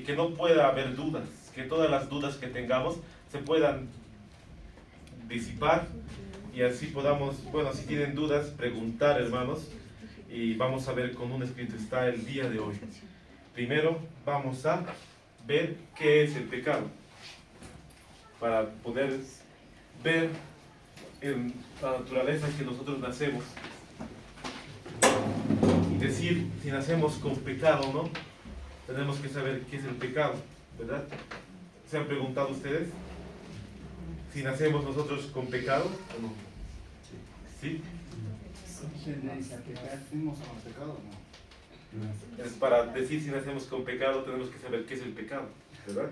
que no pueda haber dudas, que todas las dudas que tengamos se puedan disipar y así podamos, bueno, si tienen dudas, preguntar, hermanos, y vamos a ver con un escrito está el día de hoy. Primero vamos a ver qué es el pecado, para poder ver en la naturaleza que nosotros nacemos y decir si nacemos con pecado o no. Tenemos que saber qué es el pecado, ¿verdad? ¿Se han preguntado ustedes si nacemos nosotros con pecado o no? ¿Sí? Es para decir si nacemos con pecado tenemos que saber qué es el pecado, ¿verdad?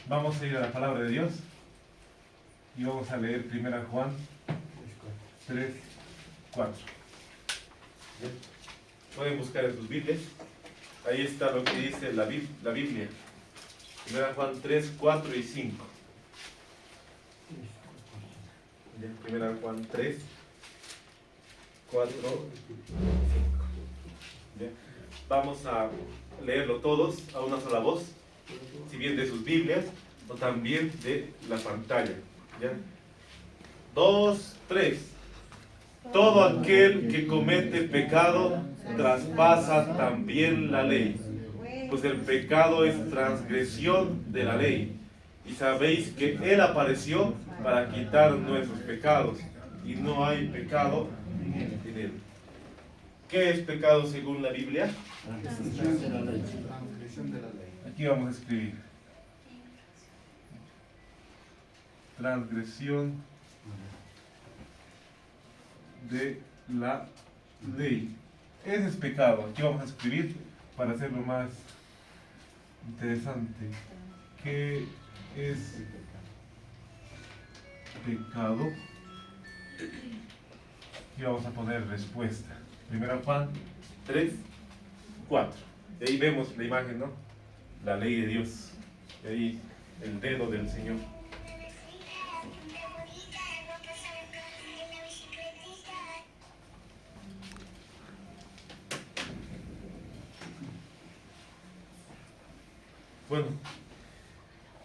Vamos a ir a la palabra de Dios y vamos a leer 1 Juan 3, 4. Pueden buscar en sus Biblias. Ahí está lo que dice la Biblia. 1 Juan 3, 4 y 5. 1 Juan 3, 4 y 5. Bien. Vamos a leerlo todos a una sola voz, si bien de sus Biblias o también de la pantalla. ¿Ya? 2, 3. Todo aquel que comete pecado traspasa también la ley, pues el pecado es transgresión de la ley. Y sabéis que Él apareció para quitar nuestros pecados, y no hay pecado en Él. ¿Qué es pecado según la Biblia? Transgresión de la ley. Aquí vamos a escribir. Transgresión de la ley. Ese es pecado. Aquí vamos a escribir para hacerlo más interesante. ¿Qué es pecado? Aquí vamos a poner respuesta. 1 Juan 3, 4. Y ahí vemos la imagen, ¿no? La ley de Dios. Y ahí el dedo del Señor. Bueno,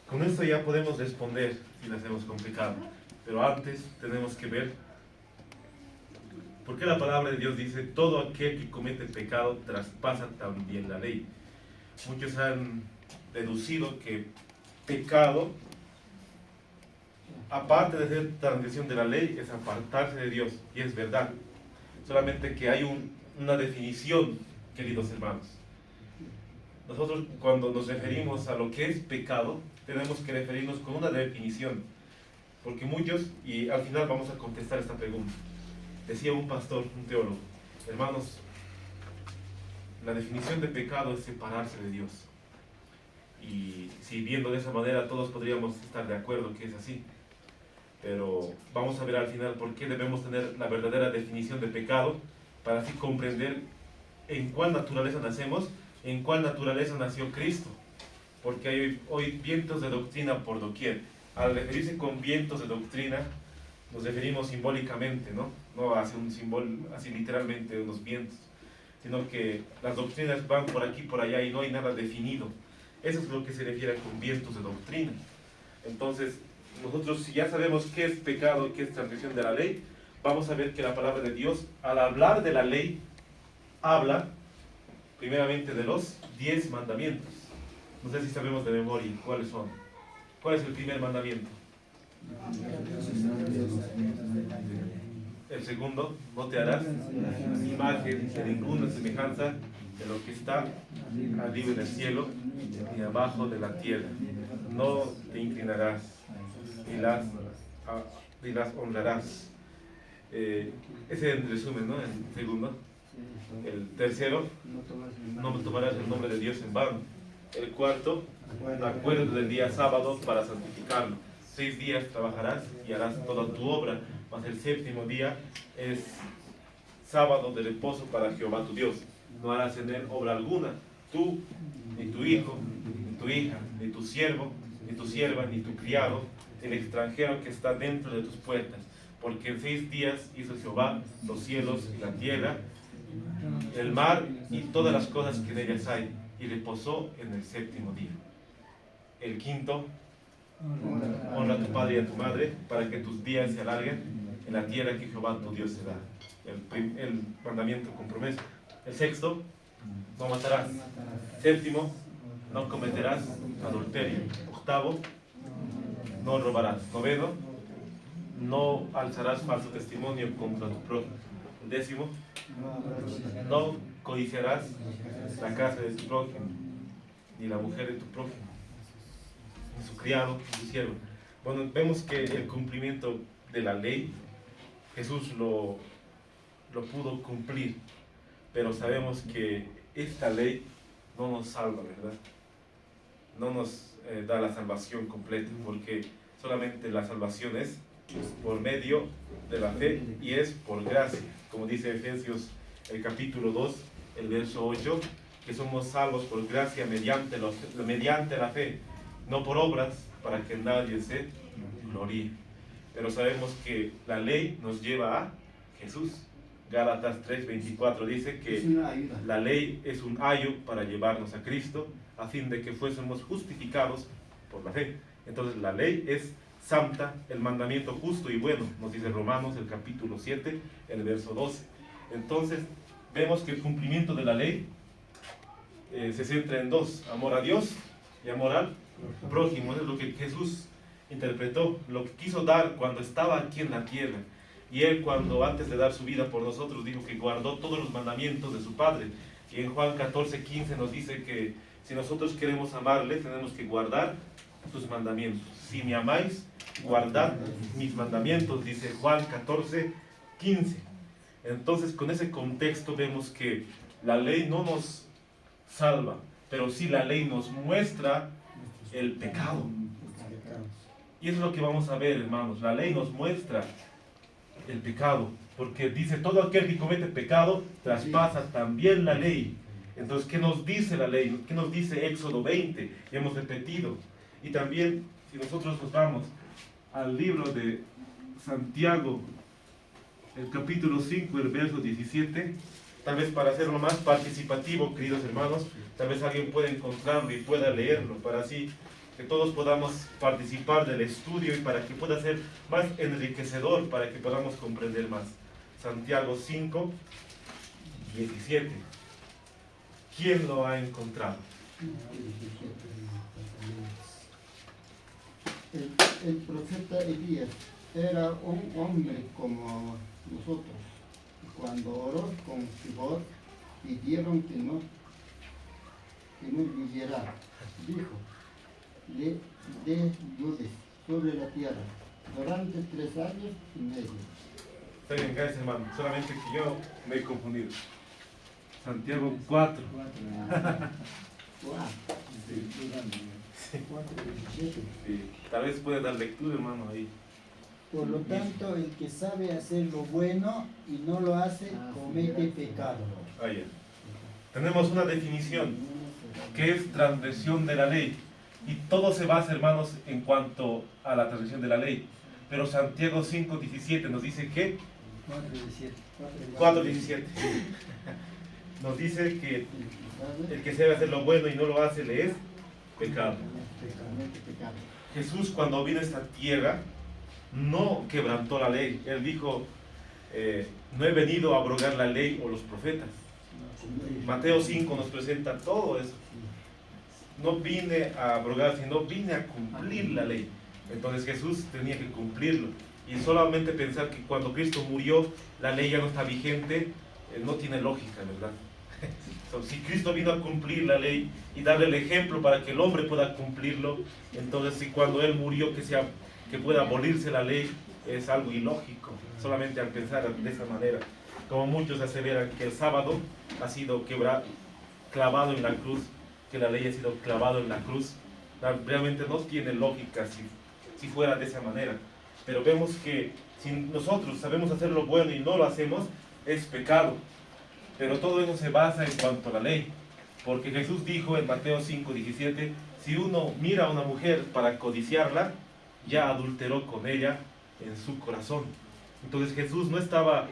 con esto ya podemos responder si nacemos con pecado. Pero antes tenemos que ver por qué la palabra de Dios dice: todo aquel que comete pecado traspasa también la ley. Muchos han deducido que pecado, aparte de ser transgresión de la ley, es apartarse de Dios. Y es verdad. Solamente que hay una definición, queridos hermanos. Nosotros cuando nos referimos a lo que es pecado, tenemos que referirnos con una definición. Porque muchos, y al final vamos a contestar esta pregunta. Decía un pastor, un teólogo: hermanos, la definición de pecado es separarse de Dios. Y si viendo de esa manera todos podríamos estar de acuerdo que es así. Pero vamos a ver al final por qué debemos tener la verdadera definición de pecado, para así comprender en cuál naturaleza nacemos, en cuál naturaleza nació Cristo. Porque hay hoy vientos de doctrina por doquier. Al referirse con vientos de doctrina, nos referimos simbólicamente, ¿no? No hace un símbolo, así literalmente unos vientos, sino que las doctrinas van por aquí, por allá y no hay nada definido. Eso es lo que se refiere con vientos de doctrina. Entonces, nosotros si ya sabemos qué es pecado y qué es transgresión de la ley, vamos a ver que la palabra de Dios, al hablar de la ley, habla primeramente de los 10 mandamientos. No sé si sabemos de memoria cuáles son. ¿Cuál es el primer mandamiento? El segundo: no te harás imagen de ninguna semejanza de lo que está arriba en el cielo ni abajo de la tierra. No te inclinarás ni las honrarás. Ese es el resumen, ¿no? El segundo. El tercero: no tomarás el nombre de Dios en vano. El cuarto: acuérdate del día sábado para santificarlo. 6 días trabajarás y harás toda tu obra, mas el séptimo día es sábado de reposo para Jehová tu Dios. No harás en él obra alguna, tú, ni tu hijo, ni tu hija, ni tu siervo, ni tu sierva, ni tu criado, el extranjero que está dentro de tus puertas. porque en 6 días hizo Jehová los cielos y la tierra, el mar y todas las cosas que en ellas hay, y reposó en el 7º día. El quinto, honra a tu padre y a tu madre, para que tus días se alarguen en la tierra que Jehová tu Dios te da. El mandamiento con promesa. El sexto, no matarás. Séptimo, no cometerás adulterio. Octavo, no robarás. Noveno, no alzarás falso testimonio contra tu prójimo. El décimo, no codiciarás la casa de tu prójimo, ni la mujer de tu prójimo, ni su criado, ni su siervo. Bueno, vemos que el cumplimiento de la ley, Jesús lo pudo cumplir, pero sabemos que esta ley no nos salva, ¿verdad? No nos da la salvación completa, porque solamente la salvación es por medio de la fe y es por gracia, como dice Efesios el capítulo 2, el verso 8, que somos salvos por gracia mediante la fe, no por obras, para que nadie se gloríe. Pero sabemos que la ley nos lleva a Jesús. Gálatas 3:24 dice que la ley es un ayo para llevarnos a Cristo, a fin de que fuésemos justificados por la fe. Entonces la ley es santa, el mandamiento justo y bueno, nos dice Romanos el capítulo 7, el verso 12. Entonces vemos que el cumplimiento de la ley se centra en dos: amor a Dios y amor al prójimo. Eso es lo que Jesús interpretó, lo que quiso dar cuando estaba aquí en la tierra. Y él, cuando antes de dar su vida por nosotros, dijo que guardó todos los mandamientos de su Padre. Y en Juan 14:15 nos dice que si nosotros queremos amarle, tenemos que guardar sus mandamientos. Si me amáis, guardad mis mandamientos, dice Juan 14:15. Entonces, con ese contexto vemos que la ley no nos salva, pero sí la ley nos muestra el pecado. Y eso es lo que vamos a ver, hermanos. La ley nos muestra el pecado, porque dice: todo aquel que comete pecado traspasa también la ley. Entonces, ¿qué nos dice la ley? ¿Qué nos dice Éxodo 20? Y hemos repetido. Y también, si nosotros nos vamos al libro de Santiago, el capítulo 5, el verso 17, tal vez para hacerlo más participativo, queridos hermanos, tal vez alguien pueda encontrarlo y pueda leerlo, para así que todos podamos participar del estudio y para que pueda ser más enriquecedor, para que podamos comprender más. Santiago 5, 17. ¿Quién lo ha encontrado? El profeta Elías era un hombre como nosotros. Cuando oró con fervor, pidieron que no lloviera. Dijo: de lluvias sobre la tierra durante 3 años y medio. Está bien, gracias, hermano. Solamente que yo me he confundido. Santiago 4. Sí. Tal vez puede dar lectura, hermano, ahí. Por lo tanto, el que sabe hacer lo bueno y no lo hace, comete pecado. Ya. Tenemos una definición, que es transgresión de la ley. Y todo se basa, hermanos, en cuanto a la transgresión de la ley. Pero Santiago 5:17 nos dice que 4:17 nos dice que el que sabe hacer lo bueno y no lo hace le es pecado. Jesús, cuando vino a esta tierra, no quebrantó la ley. Él dijo: no he venido a abrogar la ley o los profetas. Mateo 5 nos presenta todo eso. No vine a abrogar, sino vine a cumplir la ley. Entonces Jesús tenía que cumplirlo. Y solamente pensar que cuando Cristo murió, la ley ya no está vigente, no tiene lógica, ¿verdad? Si Cristo vino a cumplir la ley y darle el ejemplo para que el hombre pueda cumplirlo, entonces si cuando Él murió que pueda abolirse la ley, es algo ilógico, solamente al pensar de esa manera. Como muchos aseveran que el sábado ha sido clavado en la cruz, que la ley ha sido clavado en la cruz, realmente no tiene lógica si fuera de esa manera. Pero vemos que si nosotros sabemos hacer lo bueno y no lo hacemos, es pecado. Pero todo eso se basa en cuanto a la ley. Porque Jesús dijo en Mateo 5:17, si uno mira a una mujer para codiciarla, ya adulteró con ella en su corazón. Entonces Jesús no estaba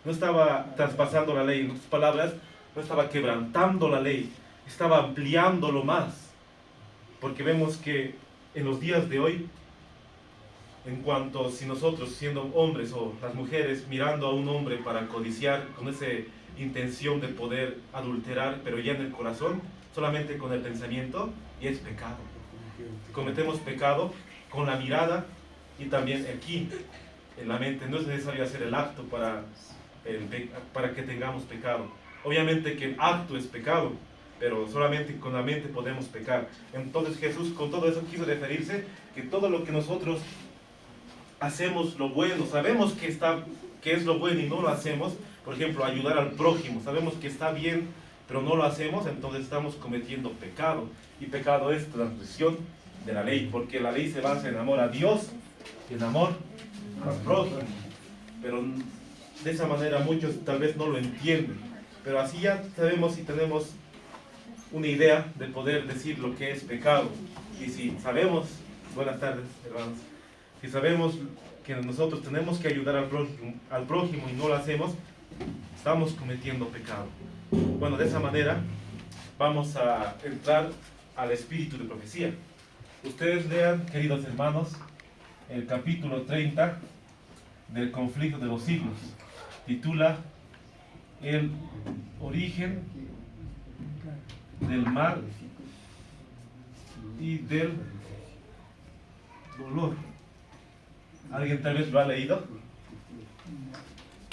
no estaba traspasando la ley, en otras palabras, no estaba quebrantando la ley, estaba ampliándolo más. Porque vemos que en los días de hoy, en cuanto si nosotros siendo hombres o las mujeres mirando a un hombre para codiciar con esa intención de poder adulterar, pero ya en el corazón, solamente con el pensamiento, y es pecado. Cometemos pecado con la mirada y también aquí, en la mente. No es necesario hacer el acto para que tengamos pecado. Obviamente que el acto es pecado, pero solamente con la mente podemos pecar. Entonces Jesús con todo eso quiso referirse que todo lo que nosotros hacemos lo bueno, sabemos que es lo bueno y no lo hacemos, por ejemplo, ayudar al prójimo, sabemos que está bien, pero no lo hacemos, entonces estamos cometiendo pecado. Y pecado es transgresión de la ley, porque la ley se basa en amor a Dios y en amor al prójimo. Pero de esa manera muchos tal vez no lo entienden, pero así ya sabemos y tenemos una idea de poder decir lo que es pecado. Y si sabemos, buenas tardes hermanos, si sabemos que nosotros tenemos que ayudar al prójimo y no lo hacemos, estamos cometiendo pecado. Bueno, de esa manera vamos a entrar al espíritu de profecía. Ustedes lean, queridos hermanos, el capítulo 30 del conflicto de los siglos. Titula el origen del mal y del dolor. ¿Alguien tal vez lo ha leído?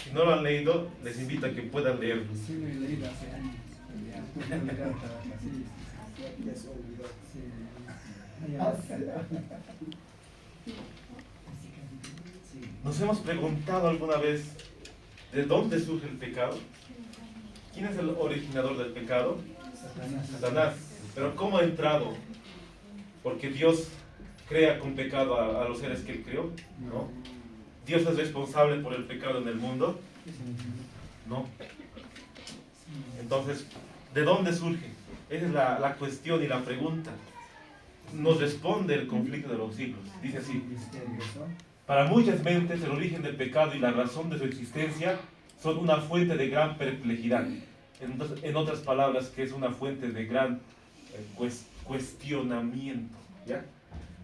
Si no lo han leído, les invito a que puedan leerlo. Sí, lo he leído hace años. ¿Nos hemos preguntado alguna vez de dónde surge el pecado? ¿Quién es el originador del pecado? Satanás. Pero ¿cómo ha entrado? Porque Dios crea con pecado a los seres que Él creó, ¿no? ¿Dios es responsable por el pecado en el mundo? No. Entonces, ¿de dónde surge? Esa es la cuestión y la pregunta. Nos responde el conflicto de los siglos. Dice así: para muchas mentes el origen del pecado y la razón de su existencia son una fuente de gran perplejidad. En otras palabras, que es una fuente de gran cuestionamiento, ¿ya?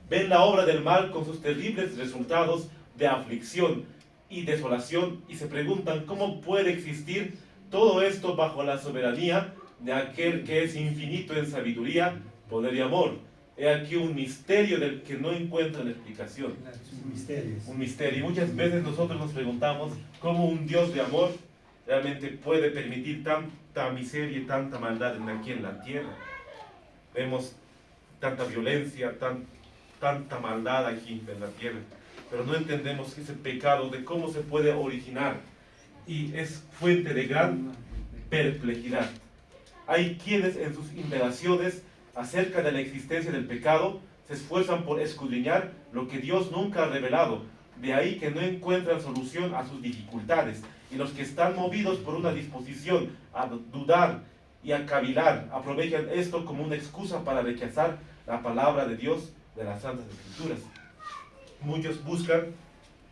Ven la obra del mal con sus terribles resultados de aflicción y desolación y se preguntan cómo puede existir todo esto bajo la soberanía de aquel que es infinito en sabiduría, poder y amor. He aquí un misterio del que no encuentran explicación. Un misterio. Y muchas veces nosotros nos preguntamos cómo un Dios de amor realmente puede permitir tanta miseria y tanta maldad aquí en la tierra. Vemos tanta violencia, tanta maldad aquí en la tierra, pero no entendemos ese pecado de cómo se puede originar, y es fuente de gran perplejidad. Hay quienes en sus indagaciones acerca de la existencia del pecado se esfuerzan por escudriñar lo que Dios nunca ha revelado, de ahí que no encuentran solución a sus dificultades, y los que están movidos por una disposición a dudar y a cavilar aprovechan esto como una excusa para rechazar la palabra de Dios de las Santas Escrituras. Muchos buscan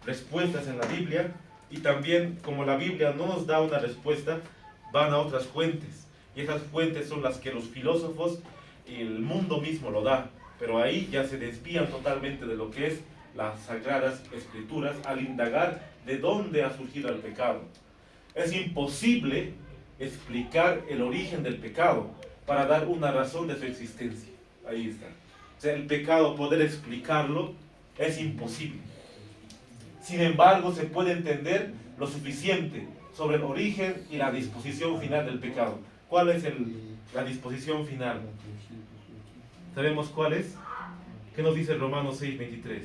respuestas en la Biblia, y también como la Biblia no nos da una respuesta, van a otras fuentes, y esas fuentes son las que los filósofos y el mundo mismo lo da, pero ahí ya se desvían totalmente de lo que es las Sagradas Escrituras al indagar de dónde ha surgido el pecado. Es imposible explicar el origen del pecado para dar una razón de su existencia. Ahí está. O sea, el pecado, poder explicarlo es imposible. Sin embargo, se puede entender lo suficiente sobre el origen y la disposición final del pecado. ¿Cuál es la disposición final? ¿Sabemos cuál es? ¿Qué nos dice Romanos 6:23?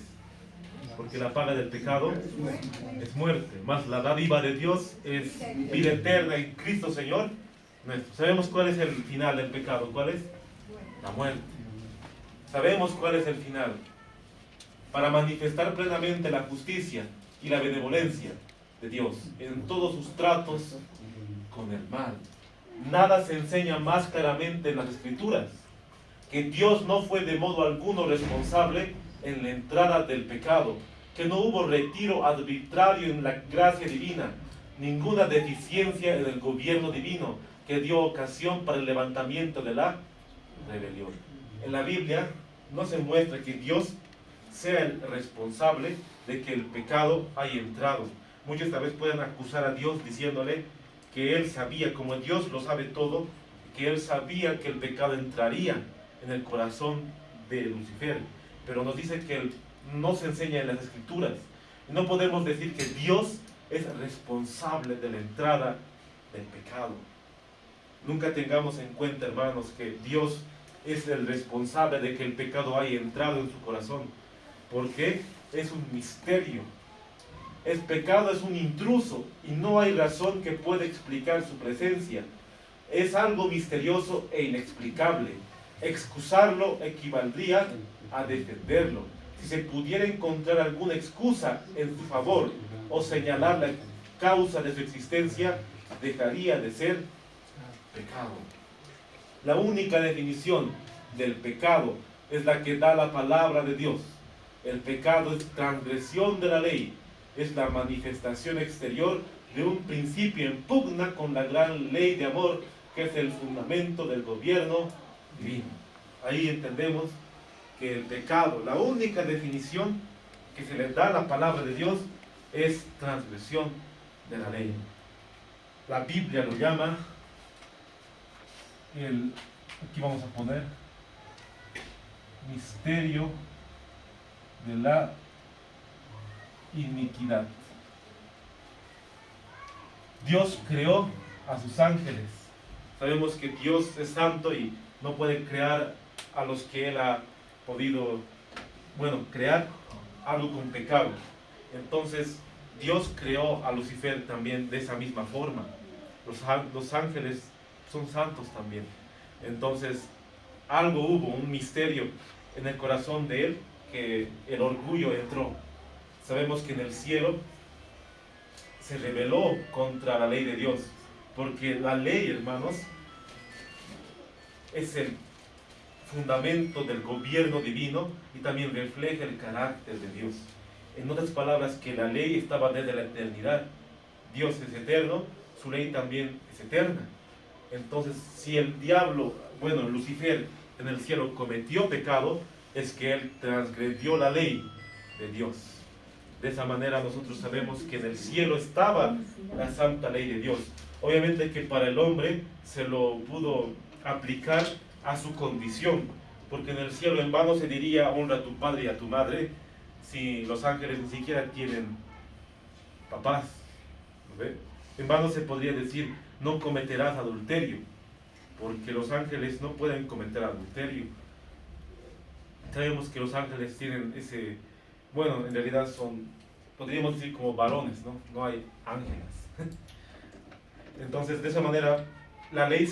Porque la paga del pecado es muerte, mas la dádiva de Dios es vida eterna en Cristo Señor nuestro. ¿Sabemos cuál es el final del pecado? ¿Cuál es? La muerte. Sabemos cuál es el final. Para manifestar plenamente la justicia y la benevolencia de Dios en todos sus tratos con el mal. Nada se enseña más claramente en las Escrituras que Dios no fue de modo alguno responsable en la entrada del pecado que no hubo retiro arbitrario en la gracia divina, ninguna deficiencia en el gobierno divino que dio ocasión para el levantamiento de la rebelión. En la Biblia no se muestra que Dios sea el responsable de que el pecado haya entrado. Muchos tal vez puedan acusar a Dios diciéndole que Él sabía, como Dios lo sabe todo, que Él sabía que el pecado entraría en el corazón de Lucifer. Pero nos dice que no se enseña en las Escrituras. No podemos decir que Dios es responsable de la entrada del pecado. Nunca tengamos en cuenta, hermanos, que Dios es el responsable de que el pecado haya entrado en su corazón, porque es un misterio. El pecado es un intruso y no hay razón que pueda explicar su presencia. Es algo misterioso e inexplicable. Excusarlo equivaldría a defenderlo. Si se pudiera encontrar alguna excusa en su favor o señalar la causa de su existencia, dejaría de ser pecado. La única definición del pecado es la que da la palabra de Dios. El pecado es transgresión de la ley, es la manifestación exterior de un principio en pugna con la gran ley de amor que es el fundamento del gobierno divino. Ahí entendemos que el pecado, la única definición que se le da a la palabra de Dios es transgresión de la ley. La Biblia lo llama aquí vamos a poner misterio de la iniquidad. Dios creó a sus ángeles. Sabemos que Dios es santo y no puede crear a los que Él ha podido, crear algo con pecado. Entonces Dios creó a Lucifer también de esa misma forma. Los ángeles son santos también. Entonces algo hubo, un misterio en el corazón de él, que el orgullo entró. Sabemos que en el cielo se rebeló contra la ley de Dios, porque la ley, hermanos, es el fundamento del gobierno divino y también refleja el carácter de Dios. En otras palabras, que la ley estaba desde la eternidad. Dios es eterno, su ley también es eterna. Entonces, si el diablo, Lucifer en el cielo cometió pecado, es que él transgredió la ley de Dios. De esa manera nosotros sabemos que en el cielo estaba la santa ley de Dios. Obviamente que para el hombre se lo pudo aplicar a su condición, porque en el cielo en vano se diría honra a tu padre y a tu madre, si los ángeles ni siquiera tienen papás. ¿No ve? En vano se podría decir no cometerás adulterio, porque los ángeles no pueden cometer adulterio. Sabemos que los ángeles tienen ese, en realidad son, podríamos decir como varones, no hay ángeles. Entonces de esa manera la ley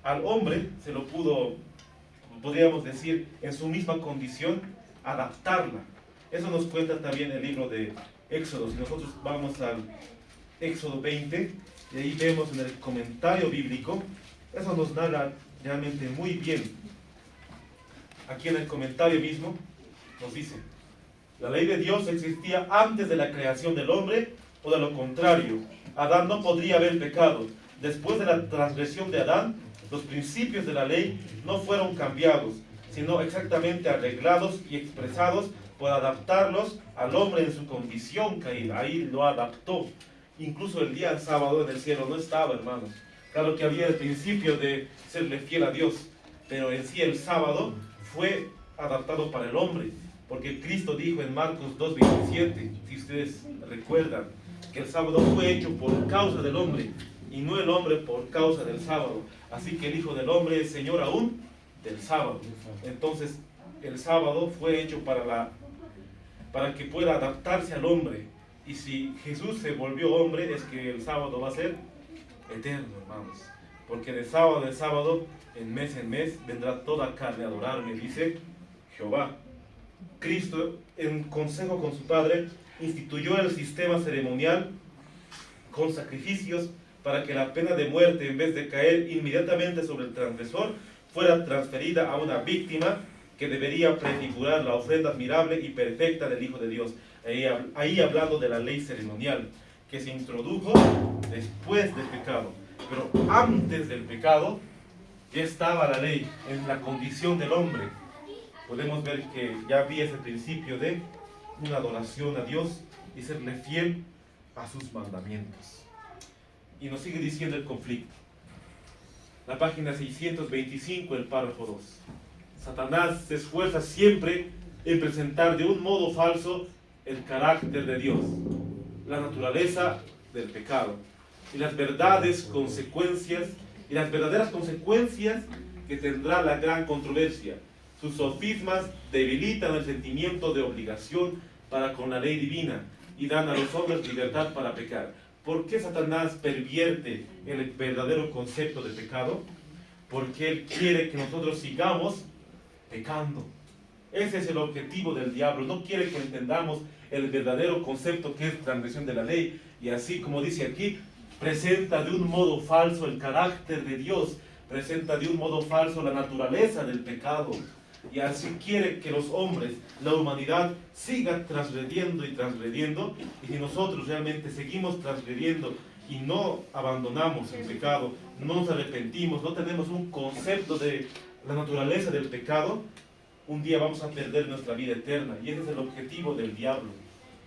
al hombre se lo pudo, podríamos decir, en su misma condición, adaptarla. Eso nos cuenta también el libro de Éxodo. Si nosotros vamos al Éxodo 20, y ahí vemos en el comentario bíblico, eso nos narra realmente muy bien. Aquí en el comentario mismo nos dice: la ley de Dios existía antes de la creación del hombre, o de lo contrario, Adán no podría haber pecado. Después de la transgresión de Adán, los principios de la ley no fueron cambiados, sino exactamente arreglados y expresados por adaptarlos al hombre en su condición caída. Ahí lo adaptó. Incluso el día sábado en el cielo no estaba, hermanos. Claro que había el principio de serle fiel a Dios, pero en sí el sábado fue adaptado para el hombre, porque Cristo dijo en Marcos 2:27, si ustedes recuerdan, que el sábado fue hecho por causa del hombre, y no el hombre por causa del sábado. Así que el Hijo del Hombre es Señor aún del sábado. Entonces el sábado fue hecho para que pueda adaptarse al hombre. Y si Jesús se volvió hombre, es que el sábado va a ser eterno, hermanos. Porque de sábado en sábado, en mes vendrá toda carne a adorarme, dice Jehová. Cristo, en consejo con su Padre, instituyó el sistema ceremonial con sacrificios para que la pena de muerte, en vez de caer inmediatamente sobre el transgresor, fuera transferida a una víctima que debería prefigurar la ofrenda admirable y perfecta del Hijo de Dios. Ahí hablando de la ley ceremonial, que se introdujo después del pecado. Pero antes del pecado ya estaba la ley en la condición del hombre. Podemos ver que ya había ese principio de una adoración a Dios y serle fiel a sus mandamientos. Y nos sigue diciendo el conflicto. La página 625, el párrafo 2. Satanás se esfuerza siempre en presentar de un modo falso el carácter de Dios, la naturaleza del pecado y las verdaderas consecuencias que tendrá la gran controversia. Sus sofismas debilitan el sentimiento de obligación para con la ley divina y dan a los hombres libertad para pecar. ¿Por qué Satanás pervierte el verdadero concepto de pecado? Porque él quiere que nosotros sigamos pecando. Ese es el objetivo del diablo. No quiere que entendamos el verdadero concepto que es transgresión de la ley. Y así como dice aquí, presenta de un modo falso el carácter de Dios, presenta de un modo falso la naturaleza del pecado. Y así quiere que los hombres, la humanidad, siga transgrediendo y transgrediendo. Y si nosotros realmente seguimos transgrediendo y no abandonamos el pecado, no nos arrepentimos, no tenemos un concepto de la naturaleza del pecado, un día vamos a perder nuestra vida eterna. Y ese es el objetivo del diablo.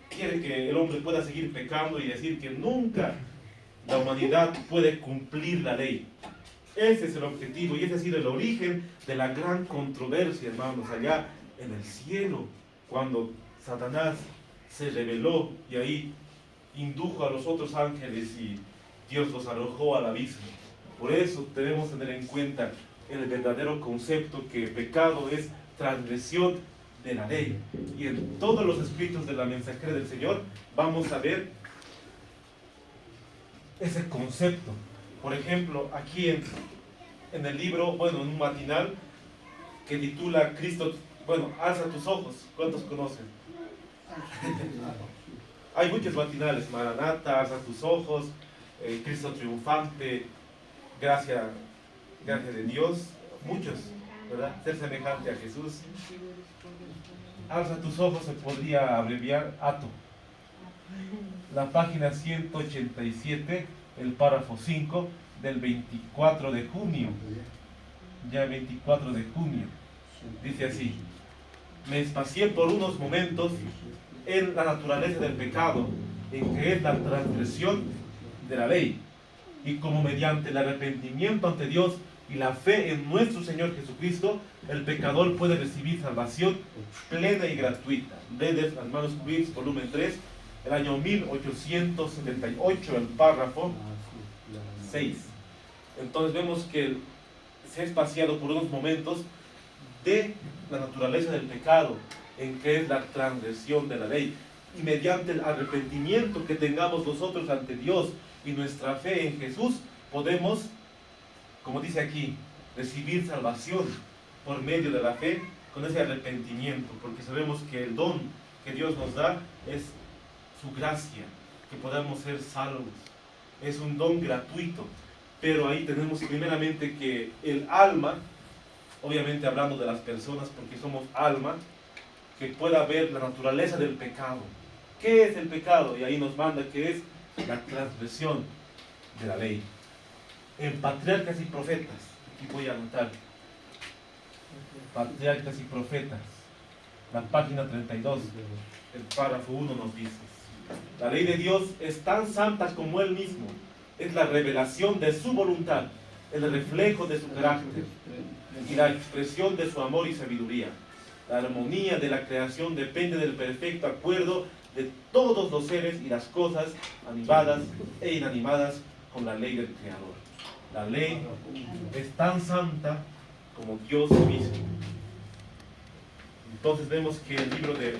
Quiere que el hombre pueda seguir pecando y decir que nunca la humanidad puede cumplir la ley. Ese es el objetivo y ese ha sido el origen de la gran controversia, hermanos, allá en el cielo, cuando Satanás se rebeló y ahí indujo a los otros ángeles y Dios los arrojó al abismo. Por eso debemos tener en cuenta el verdadero concepto que pecado es transgresión de la ley. Y en todos los escritos de la mensajera del Señor vamos a ver ese concepto. Por ejemplo, aquí en el libro, en un matinal que titula Cristo, alza tus ojos. ¿Cuántos conocen? Hay muchos matinales: Maranata, alza tus ojos, Cristo triunfante, gracia de Dios, muchos, ¿verdad? Ser semejante a Jesús. Alza tus ojos se podría abreviar ATO. La página 187, el párrafo 5 del 24 de junio. Ya 24 de junio. Dice así: me espacié por unos momentos en la naturaleza del pecado, en que es la transgresión de la ley, y como mediante el arrepentimiento ante Dios y la fe en nuestro Señor Jesucristo, el pecador puede recibir salvación plena y gratuita. Redes, hermanos Briggs, volumen 3, el año 1878, el párrafo 6. Entonces vemos que se ha espaciado por unos momentos de la naturaleza del pecado, en que es la transgresión de la ley, y mediante el arrepentimiento que tengamos nosotros ante Dios y nuestra fe en Jesús, podemos, como dice aquí, recibir salvación por medio de la fe con ese arrepentimiento, porque sabemos que el don que Dios nos da es su gracia, que podamos ser salvos. Es un don gratuito, pero ahí tenemos primeramente que el alma, obviamente hablando de las personas porque somos alma, que pueda ver la naturaleza del pecado. ¿Qué es el pecado? Y ahí nos manda que es la transgresión de la ley. En Patriarcas y Profetas, aquí voy a anotar, Patriarcas y Profetas, la página 32, el párrafo 1 nos dice: la ley de Dios es tan santa como Él mismo, es la revelación de su voluntad, el reflejo de su carácter y la expresión de su amor y sabiduría. La armonía de la creación depende del perfecto acuerdo de todos los seres y las cosas animadas e inanimadas con la ley del Creador. La ley es tan santa como Dios mismo. Entonces vemos que el libro de...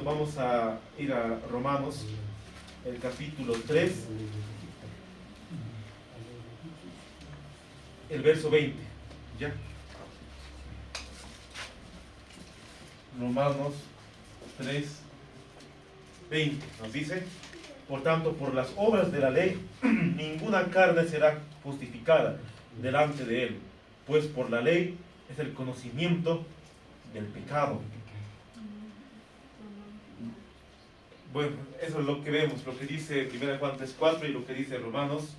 vamos a ir a Romanos, el capítulo 3, el verso 20. ¿Ya? Romanos 3, 20 nos dice: por tanto, por las obras de la ley, ninguna carne será justificada delante de él, pues por la ley es el conocimiento del pecado. Bueno, eso es lo que vemos, lo que dice 1 Juan 3:4 y lo que dice Romanos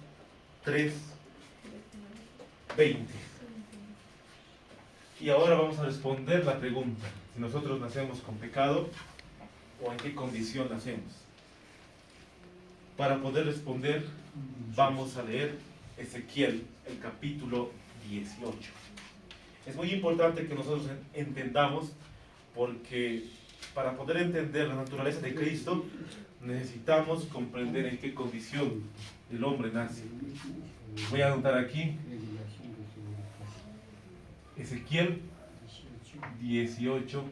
3:20. Y ahora vamos a responder la pregunta, si nosotros nacemos con pecado o en qué condición nacemos. Para poder responder, vamos a leer Ezequiel, el capítulo 18. Es muy importante que nosotros entendamos, porque para poder entender la naturaleza de Cristo, necesitamos comprender en qué condición el hombre nace. Voy a anotar aquí, Ezequiel 18,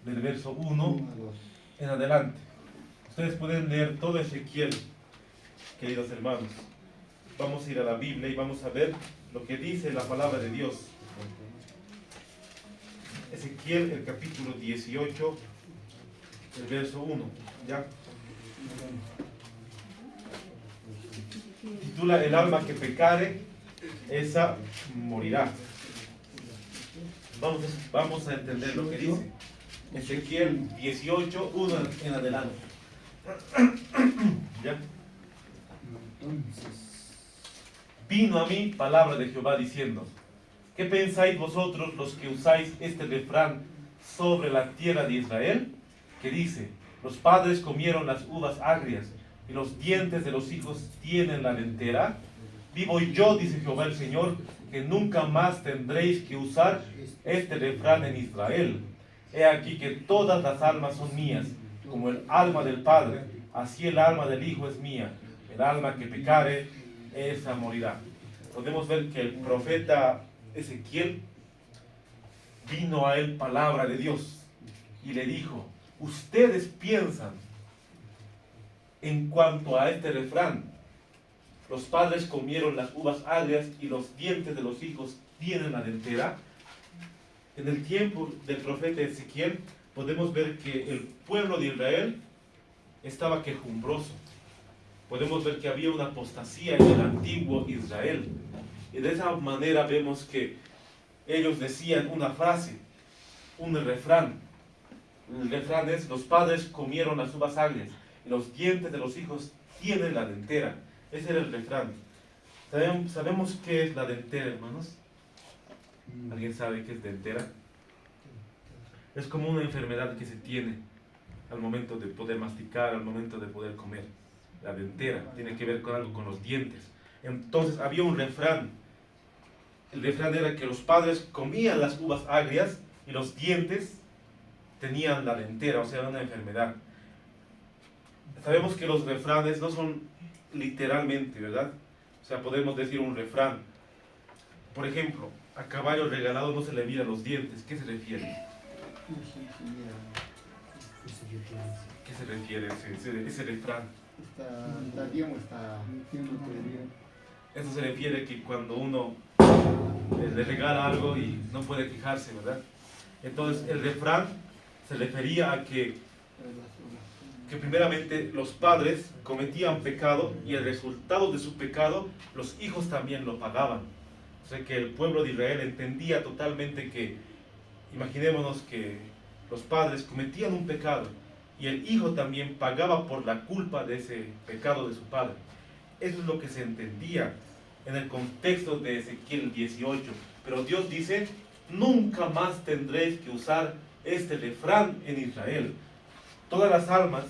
del verso 1 en adelante. Ustedes pueden leer todo Ezequiel, queridos hermanos. Vamos a ir a la Biblia y vamos a ver lo que dice la palabra de Dios. Ezequiel, el capítulo 18, el verso 1. ¿Ya? Titula: el alma que pecare, esa morirá. Vamos a entender lo que dice. Ezequiel 18, 1 en adelante. ¿Ya? Vino a mí palabra de Jehová diciendo: ¿qué pensáis vosotros los que usáis este refrán sobre la tierra de Israel? Que dice: los padres comieron las uvas agrias y los dientes de los hijos tienen la dentera. Vivo yo, dice Jehová el Señor, que nunca más tendréis que usar este refrán en Israel. He aquí que todas las almas son mías, como el alma del Padre, así el alma del Hijo es mía. El alma que pecare, esa morirá. Podemos ver que el profeta Ezequiel, vino a él palabra de Dios y le dijo: ustedes piensan en cuanto a este refrán, los padres comieron las uvas agrias y los dientes de los hijos tienen la dentera. En el tiempo del profeta Ezequiel podemos ver que el pueblo de Israel estaba quejumbroso. Podemos ver que había una apostasía en el antiguo Israel. Y de esa manera vemos que ellos decían una frase, un refrán. El refrán es: los padres comieron las uvas agrias y los dientes de los hijos tienen la dentera. Ese era el refrán. ¿Sabemos qué es la dentera, hermanos? ¿Alguien sabe qué es dentera? Es como una enfermedad que se tiene al momento de poder masticar, al momento de poder comer. La dentera tiene que ver con algo con los dientes. Entonces había un refrán. El refrán era que los padres comían las uvas agrias y los dientes tenían la dentera, o sea, una enfermedad. Sabemos que los refranes no son literalmente, ¿verdad? O sea, podemos decir un refrán. Por ejemplo, a caballo regalado no se le miran los dientes. ¿Qué se refiere? ¿Qué se refiere ese refrán? Está bien o está bien. Eso se refiere que cuando uno le regala algo y no puede quejarse, ¿verdad? Entonces el refrán se refería a que primeramente los padres cometían pecado y el resultado de su pecado los hijos también lo pagaban. O sea que el pueblo de Israel entendía totalmente que, imaginémonos que los padres cometían un pecado y el hijo también pagaba por la culpa de ese pecado de su padre. Eso es lo que se entendía en el contexto de Ezequiel 18. Pero Dios dice: nunca más tendréis que usar este refrán en Israel. Todas las almas,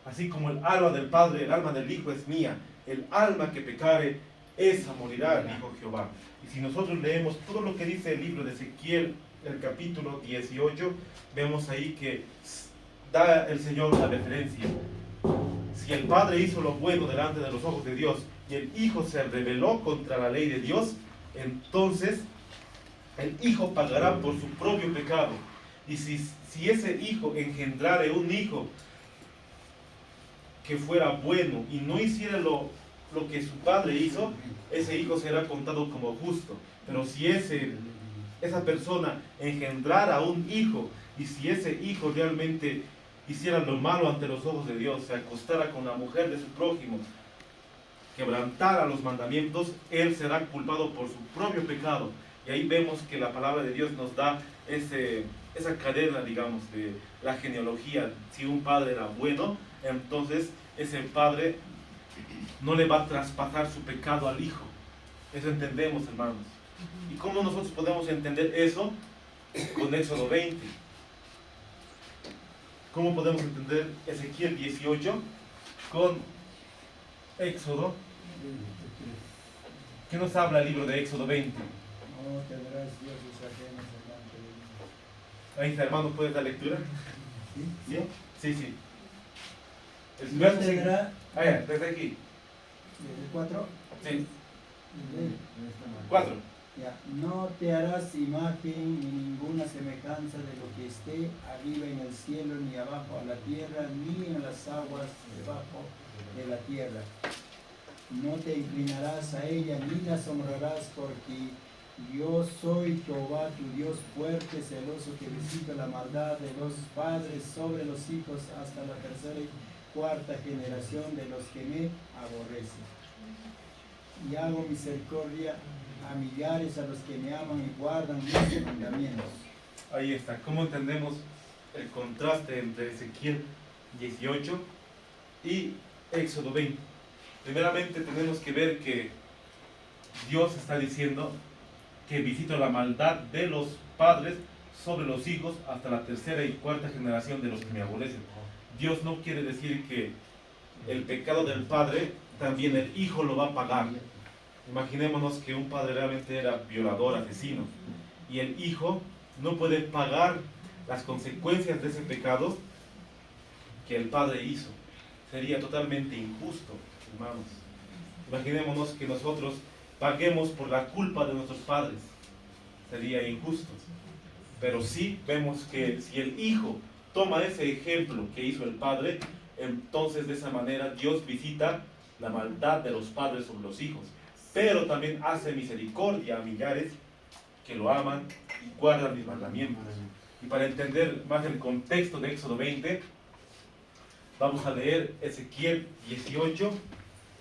así como el alma del Padre, el alma del Hijo es mía. El alma que pecare, esa morirá, dijo Jehová. Y si nosotros leemos todo lo que dice el libro de Ezequiel, el capítulo 18, vemos ahí que da el Señor la referencia. Si el Padre hizo lo bueno delante de los ojos de Dios y el Hijo se rebeló contra la ley de Dios, entonces el Hijo pagará por su propio pecado. Y si ese Hijo engendrare un hijo que fuera bueno y no hiciera lo que su padre hizo, ese hijo será contado como justo. Pero si esa persona engendrara un hijo, y si ese hijo realmente hiciera lo malo ante los ojos de Dios, se acostara con la mujer de su prójimo, quebrantara los mandamientos, él será culpado por su propio pecado. Y ahí vemos que la palabra de Dios nos da esa cadena, digamos, de la genealogía. Si un padre era bueno, entonces ese padre no le va a traspasar su pecado al hijo. Eso entendemos, hermanos. ¿Y cómo nosotros podemos entender eso? Con Éxodo 20. ¿Cómo podemos entender Ezequiel 18 con Éxodo? ¿Qué nos habla el libro de Éxodo 20? No tendrás dioses ajenos delante de mí. Ahí está, hermano, ¿puedes dar lectura? ¿Sí? Sí, sí. El No verso tendrá, Ah, ya, desde aquí. ¿el 4? Sí, 4. Ya, no te harás imagen ni ninguna semejanza de lo que esté arriba en el cielo, ni abajo a la tierra, ni en las aguas debajo de la tierra. No te inclinarás a ella, ni las honrarás, porque yo soy Jehová, tu Dios fuerte, celoso, que visita la maldad de los padres sobre los hijos hasta la tercera y cuarta generación de los que me aborrecen. Y hago misericordia a millares a los que me aman y guardan mis mandamientos. Ahí está. ¿Cómo entendemos el contraste entre Ezequiel 18 y Éxodo 20? Primeramente tenemos que ver que Dios está diciendo que visito la maldad de los padres sobre los hijos hasta la tercera y cuarta generación de los que me aborrecen. Dios no quiere decir que el pecado del padre también el hijo lo va a pagar. Imaginémonos que un padre realmente era violador, asesino, y el hijo no puede pagar las consecuencias de ese pecado que el padre hizo. Sería totalmente injusto, hermanos. Imaginémonos que nosotros paguemos por la culpa de nuestros padres. Sería injusto. Pero sí vemos que si el hijo toma ese ejemplo que hizo el padre, entonces de esa manera Dios visita la maldad de los padres sobre los hijos. Pero también hace misericordia a millares que lo aman y guardan mis mandamientos. Y para entender más el contexto de Éxodo 20, vamos a leer Ezequiel 18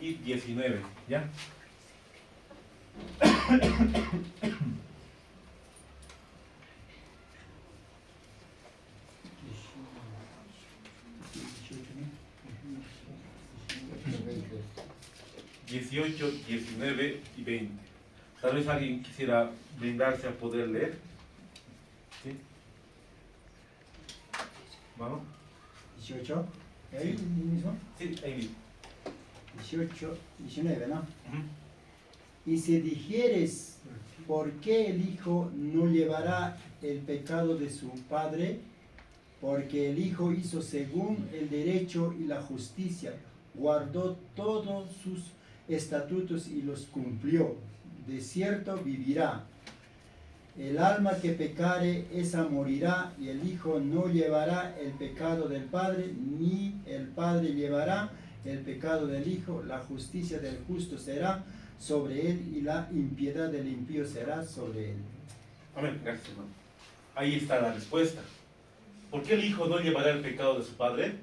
y 19, ¿ya? Veinte. 18, 19 y 20. Tal vez alguien quisiera brindarse a poder leer. ¿Sí? ¿Vamos? 18, ahí mismo. Sí, ahí mismo. 18, 19, ¿no? Ujú. Y si dijeres, ¿por qué el hijo no llevará el pecado de su padre? Porque el hijo hizo según el derecho y la justicia, guardó todos sus estatutos y los cumplió. De cierto vivirá. El alma que pecare, esa morirá, y el hijo no llevará el pecado del padre, ni el padre llevará el pecado del hijo. La justicia del justo será sobre él, y la impiedad del impío será sobre él. Amén, gracias, hermano. Ahí está la respuesta. ¿Por qué el hijo no llevará el pecado de su padre?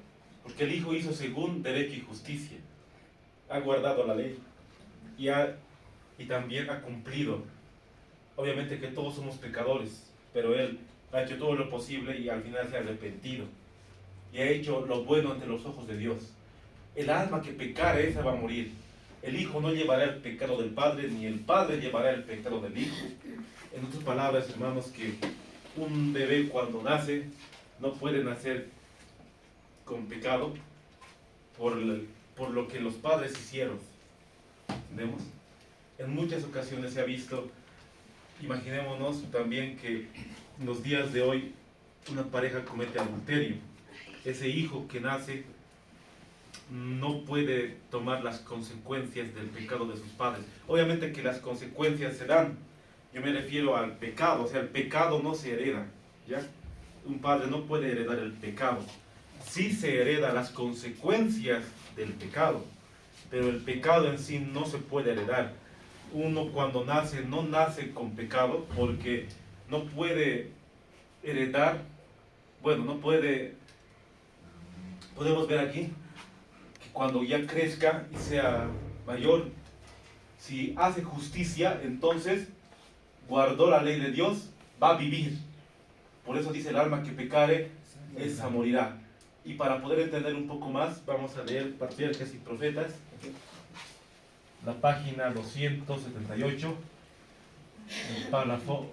Porque el hijo hizo según derecho y justicia. Ha guardado la ley y también ha cumplido. Obviamente que todos somos pecadores, pero él ha hecho todo lo posible y al final se ha arrepentido. Y ha hecho lo bueno ante los ojos de Dios. El alma que pecare, esa va a morir. El hijo no llevará el pecado del padre, ni el padre llevará el pecado del hijo. En otras palabras, hermanos, que un bebé cuando nace no puede nacer con pecado por lo que los padres hicieron. ¿Entendemos? En muchas ocasiones se ha visto, imaginémonos también que en los días de hoy una pareja comete adulterio. Ese hijo que nace no puede tomar las consecuencias del pecado de sus padres. Obviamente que las consecuencias se dan. Yo me refiero al pecado, o sea, el pecado no se hereda, ¿ya? Un padre no puede heredar el pecado. Sí se hereda las consecuencias del pecado, pero el pecado en sí no se puede heredar. Uno cuando nace no nace con pecado porque no puede heredar, bueno, no puede, podemos ver aquí que cuando ya crezca y sea mayor, si hace justicia, entonces guardó la ley de Dios, va a vivir. Por eso dice el alma que pecare, esa morirá. Y para poder entender un poco más, vamos a leer Patriarcas y Profetas, la página 278, el párrafo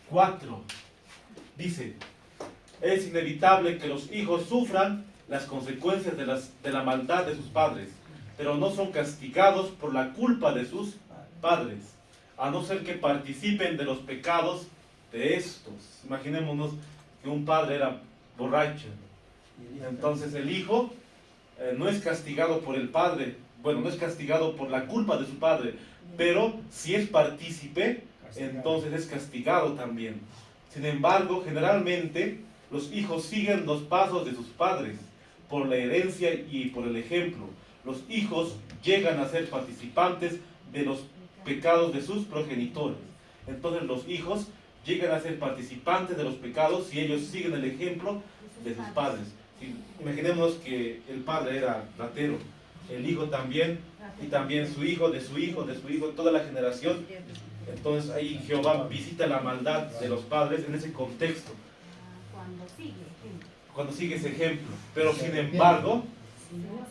4. Dice: es inevitable que los hijos sufran las consecuencias de la maldad de sus padres, pero no son castigados por la culpa de sus padres, a no ser que participen de los pecados de estos. Imaginémonos que un padre era borracho, entonces el hijo no es castigado por el padre, bueno, no es castigado por la culpa de su padre, pero si es partícipe, entonces es castigado también. Sin embargo, generalmente los hijos siguen los pasos de sus padres por la herencia y por el ejemplo. Los hijos llegan a ser participantes de los pecados de sus progenitores. Entonces los hijos llegan a ser participantes de los pecados si ellos siguen el ejemplo de sus padres. Imaginemos que el padre era ratero, el hijo también, y también su hijo, de su hijo, de su hijo, toda la generación. Entonces ahí Jehová visita la maldad de los padres en ese contexto, cuando sigue ese ejemplo. Pero sin embargo,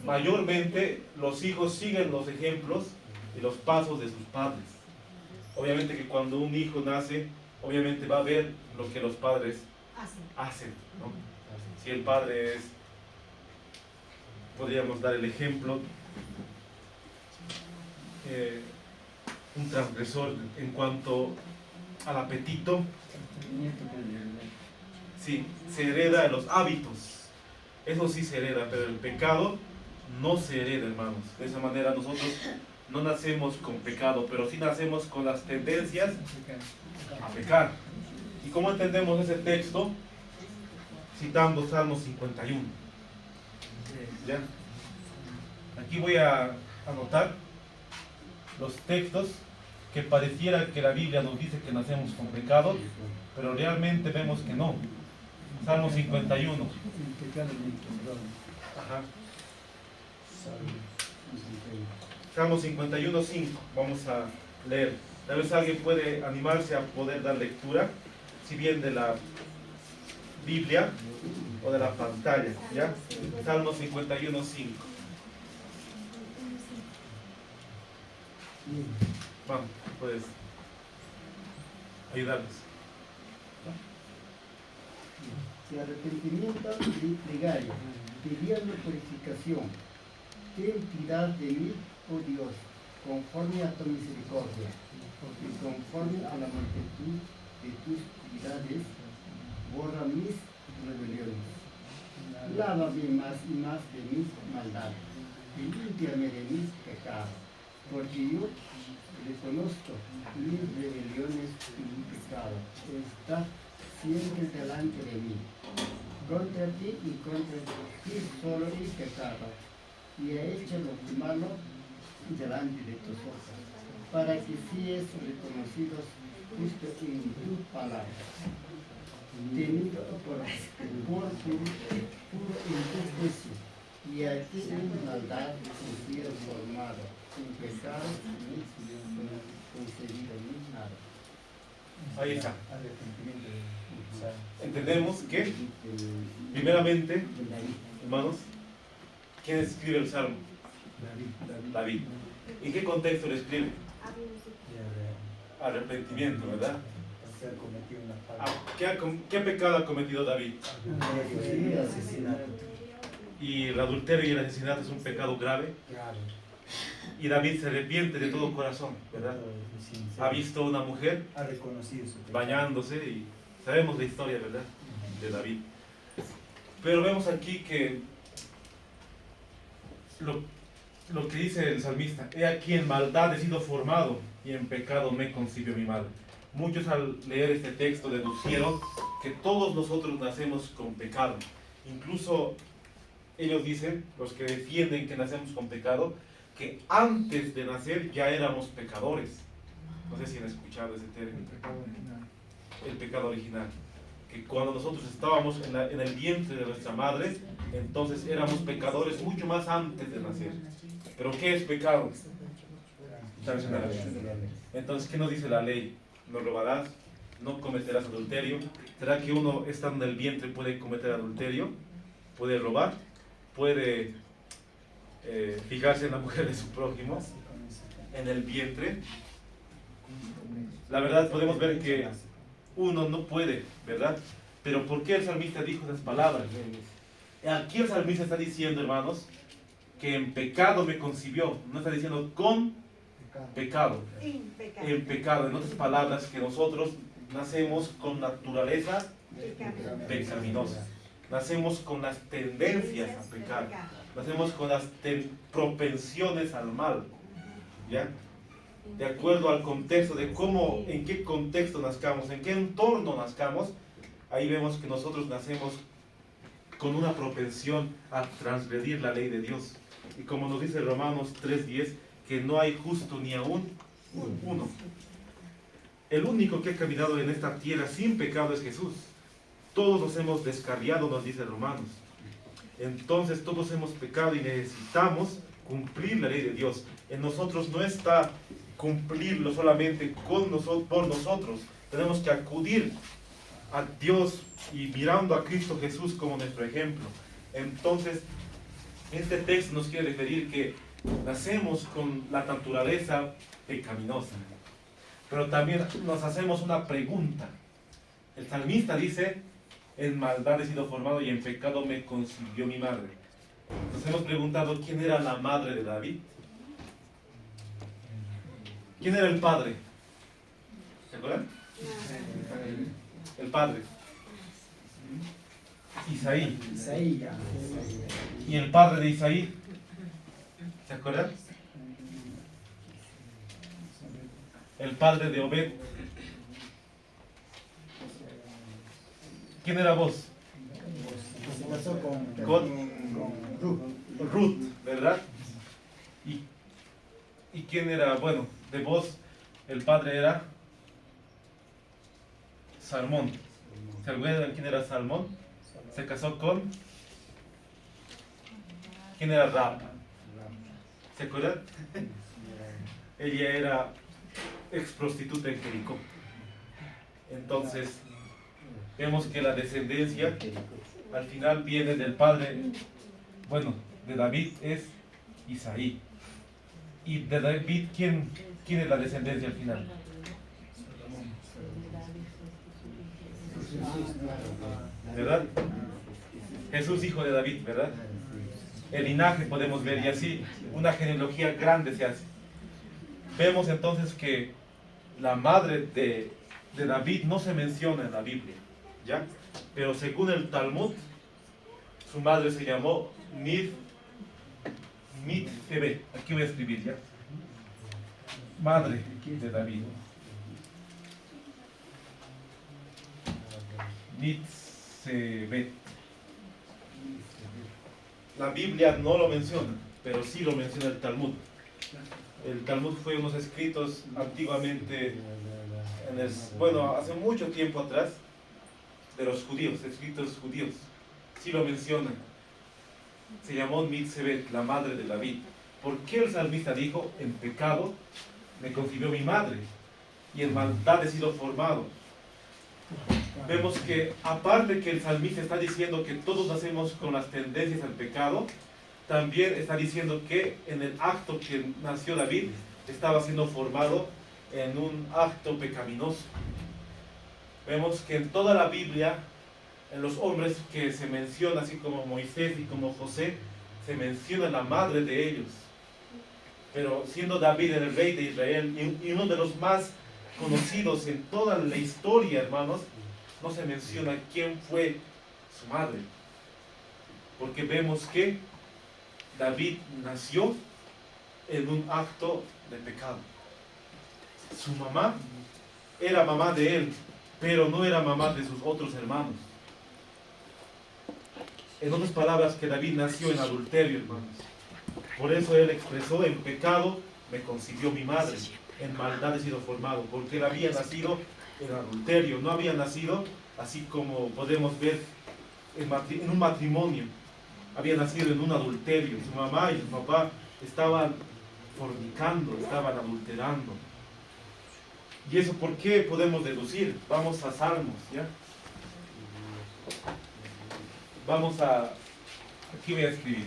mayormente los hijos siguen los ejemplos y los pasos de sus padres. Obviamente que cuando un hijo nace, obviamente va a ver lo que los padres hacen, ¿no? Si el padre es, podríamos dar el ejemplo, un transgresor en cuanto al apetito, sí, se hereda los hábitos, eso sí se hereda, pero el pecado no se hereda, hermanos. De esa manera nosotros no nacemos con pecado, pero sí nacemos con las tendencias a pecar. ¿Y cómo entendemos ese texto? Citando Salmo 51. ¿Ya? Aquí voy a anotar los textos que pareciera que la Biblia nos dice que nacemos con pecado, pero realmente vemos que no. Salmo 51. Ajá. Salmo 51, 5. Vamos a leer. Tal vez alguien puede animarse a poder dar lectura, si bien de la Biblia o de la pantalla, ¿ya? Salmo 51, 5. Vamos, puedes ayudarnos. De arrepentimiento y plegaria, pidiendo purificación. Ten piedad de mí, oh Dios, conforme a tu misericordia, y conforme a la multitud de tus piedades, borra mis rebeliones. Lávame más y más de mis maldades, y límpiame de mis pecados, porque yo reconozco mis rebeliones y mi pecado está siempre delante de mí. Contra ti y contra ti solo he pecado, y he hecho lo malo delante de tus ojos, para que seas reconocido justo en tu palabra, tenido por puro en tu juicio, y a ti en maldad he sido formado, en pecado concebido ni nada. Ahí está. Entendemos que, primeramente, hermanos, ¿quién escribe el Salmo? David. ¿En qué contexto lo escribe? Arrepentimiento, ¿verdad? ¿Qué pecado ha cometido David? Y el adulterio y el asesinato es un pecado grave. Y David se arrepiente de todo corazón, ¿verdad? Ha visto a una mujer bañándose y sabemos la historia, ¿verdad? De David. Pero vemos aquí que lo que dice el salmista: he aquí en maldad he sido formado y en pecado me concibió mi madre. Muchos al leer este texto deducieron que todos nosotros nacemos con pecado. Incluso ellos dicen, los que defienden que nacemos con pecado, que antes de nacer ya éramos pecadores. No sé si han escuchado ese término. El pecado original. Que cuando nosotros estábamos en el vientre de nuestra madre, entonces éramos pecadores mucho más antes de nacer. ¿Pero qué es pecado? Entonces, ¿qué nos dice la ley? no robarás, no cometerás adulterio. ¿Será que uno estando en el vientre puede cometer adulterio? ¿Puede robar? ¿Puede fijarse en la mujer de su prójimo en el vientre? La verdad podemos ver que uno no puede, ¿verdad? Pero ¿por qué el salmista dijo esas palabras? Aquí el salmista está diciendo, hermanos, que en pecado me concibió. No está diciendo con pecado. En pecado. En otras palabras, que nosotros nacemos con naturaleza pecaminosa. Nacemos con las tendencias a pecar. Nacemos con las propensiones al mal. ¿Ya? De acuerdo al contexto de cómo, en qué contexto nazcamos, en qué entorno nazcamos, ahí vemos que nosotros nacemos con una propensión a transgredir la ley de Dios. Y como nos dice Romanos 3:10, que no hay justo ni aún uno. El único que ha caminado en esta tierra sin pecado es Jesús. Todos nos hemos descarriado, nos dice Romanos. Entonces todos hemos pecado y necesitamos cumplir la ley de Dios. En nosotros no está cumplirlo solamente con nosotros, por nosotros. Tenemos que acudir a Dios y mirando a Cristo Jesús como nuestro ejemplo. Entonces, este texto nos quiere referir que nacemos con la naturaleza pecaminosa. Pero también nos hacemos una pregunta. El salmista dice, en maldad he sido formado y en pecado me concibió mi madre. Nos hemos preguntado quién era la madre de David. ¿Quién era el padre? ¿Se acuerdan? El padre. Isaí. ¿Y el padre de Isaí? ¿Se acuerdan? El padre de Obed. ¿Quién era vos? Se casó Con Ruth, ¿verdad? ¿Y quién era? Bueno, de vos, el padre era Salmón. ¿Se acuerdan quién era Salmón? Se casó con... ¿Quién era Rahab? ¿Se acuerdan? Ella era ex prostituta en Jericó. Entonces, vemos que la descendencia al final viene del padre, bueno, de David es Isaí. Y de David, ¿quién es la descendencia al final? ¿Verdad? Jesús, hijo de David, ¿verdad? El linaje podemos ver y así una genealogía grande se hace. Vemos entonces que la madre de David no se menciona en la Biblia, ¿ya? Pero según el Talmud, su madre se llamó Mitsebet. Aquí voy a escribir ya. Madre de David. Mitsebet. La Biblia no lo menciona, pero sí lo menciona el Talmud. El Talmud fue unos escritos antiguamente, hace mucho tiempo atrás, de los judíos, escritos judíos. Sí lo mencionan. Se llamó Mitsebet, la madre de David. ¿Por qué el salmista dijo, en pecado me concibió mi madre y en maldad he sido formado? Vemos que aparte que el salmista está diciendo que todos nacemos con las tendencias al pecado, también está diciendo que en el acto que nació David estaba siendo formado en un acto pecaminoso. Vemos que en toda la Biblia, en los hombres que se menciona, así como Moisés y como José, se menciona la madre de ellos. Pero siendo David el rey de Israel y uno de los más conocidos en toda la historia, hermanos, no se menciona quién fue su madre. Porque vemos que David nació en un acto de pecado. Su mamá era mamá de él, pero no era mamá de sus otros hermanos. En otras palabras, que David nació en adulterio, hermanos. Por eso él expresó, en pecado me concibió mi madre, en maldad he sido formado, porque él había nacido en adulterio, no había nacido así como podemos ver en un matrimonio, había nacido en un adulterio. Su mamá y su papá estaban fornicando, estaban adulterando. ¿Y eso por qué podemos deducir? Vamos a Salmos, ¿ya? Vamos a... Aquí voy a escribir.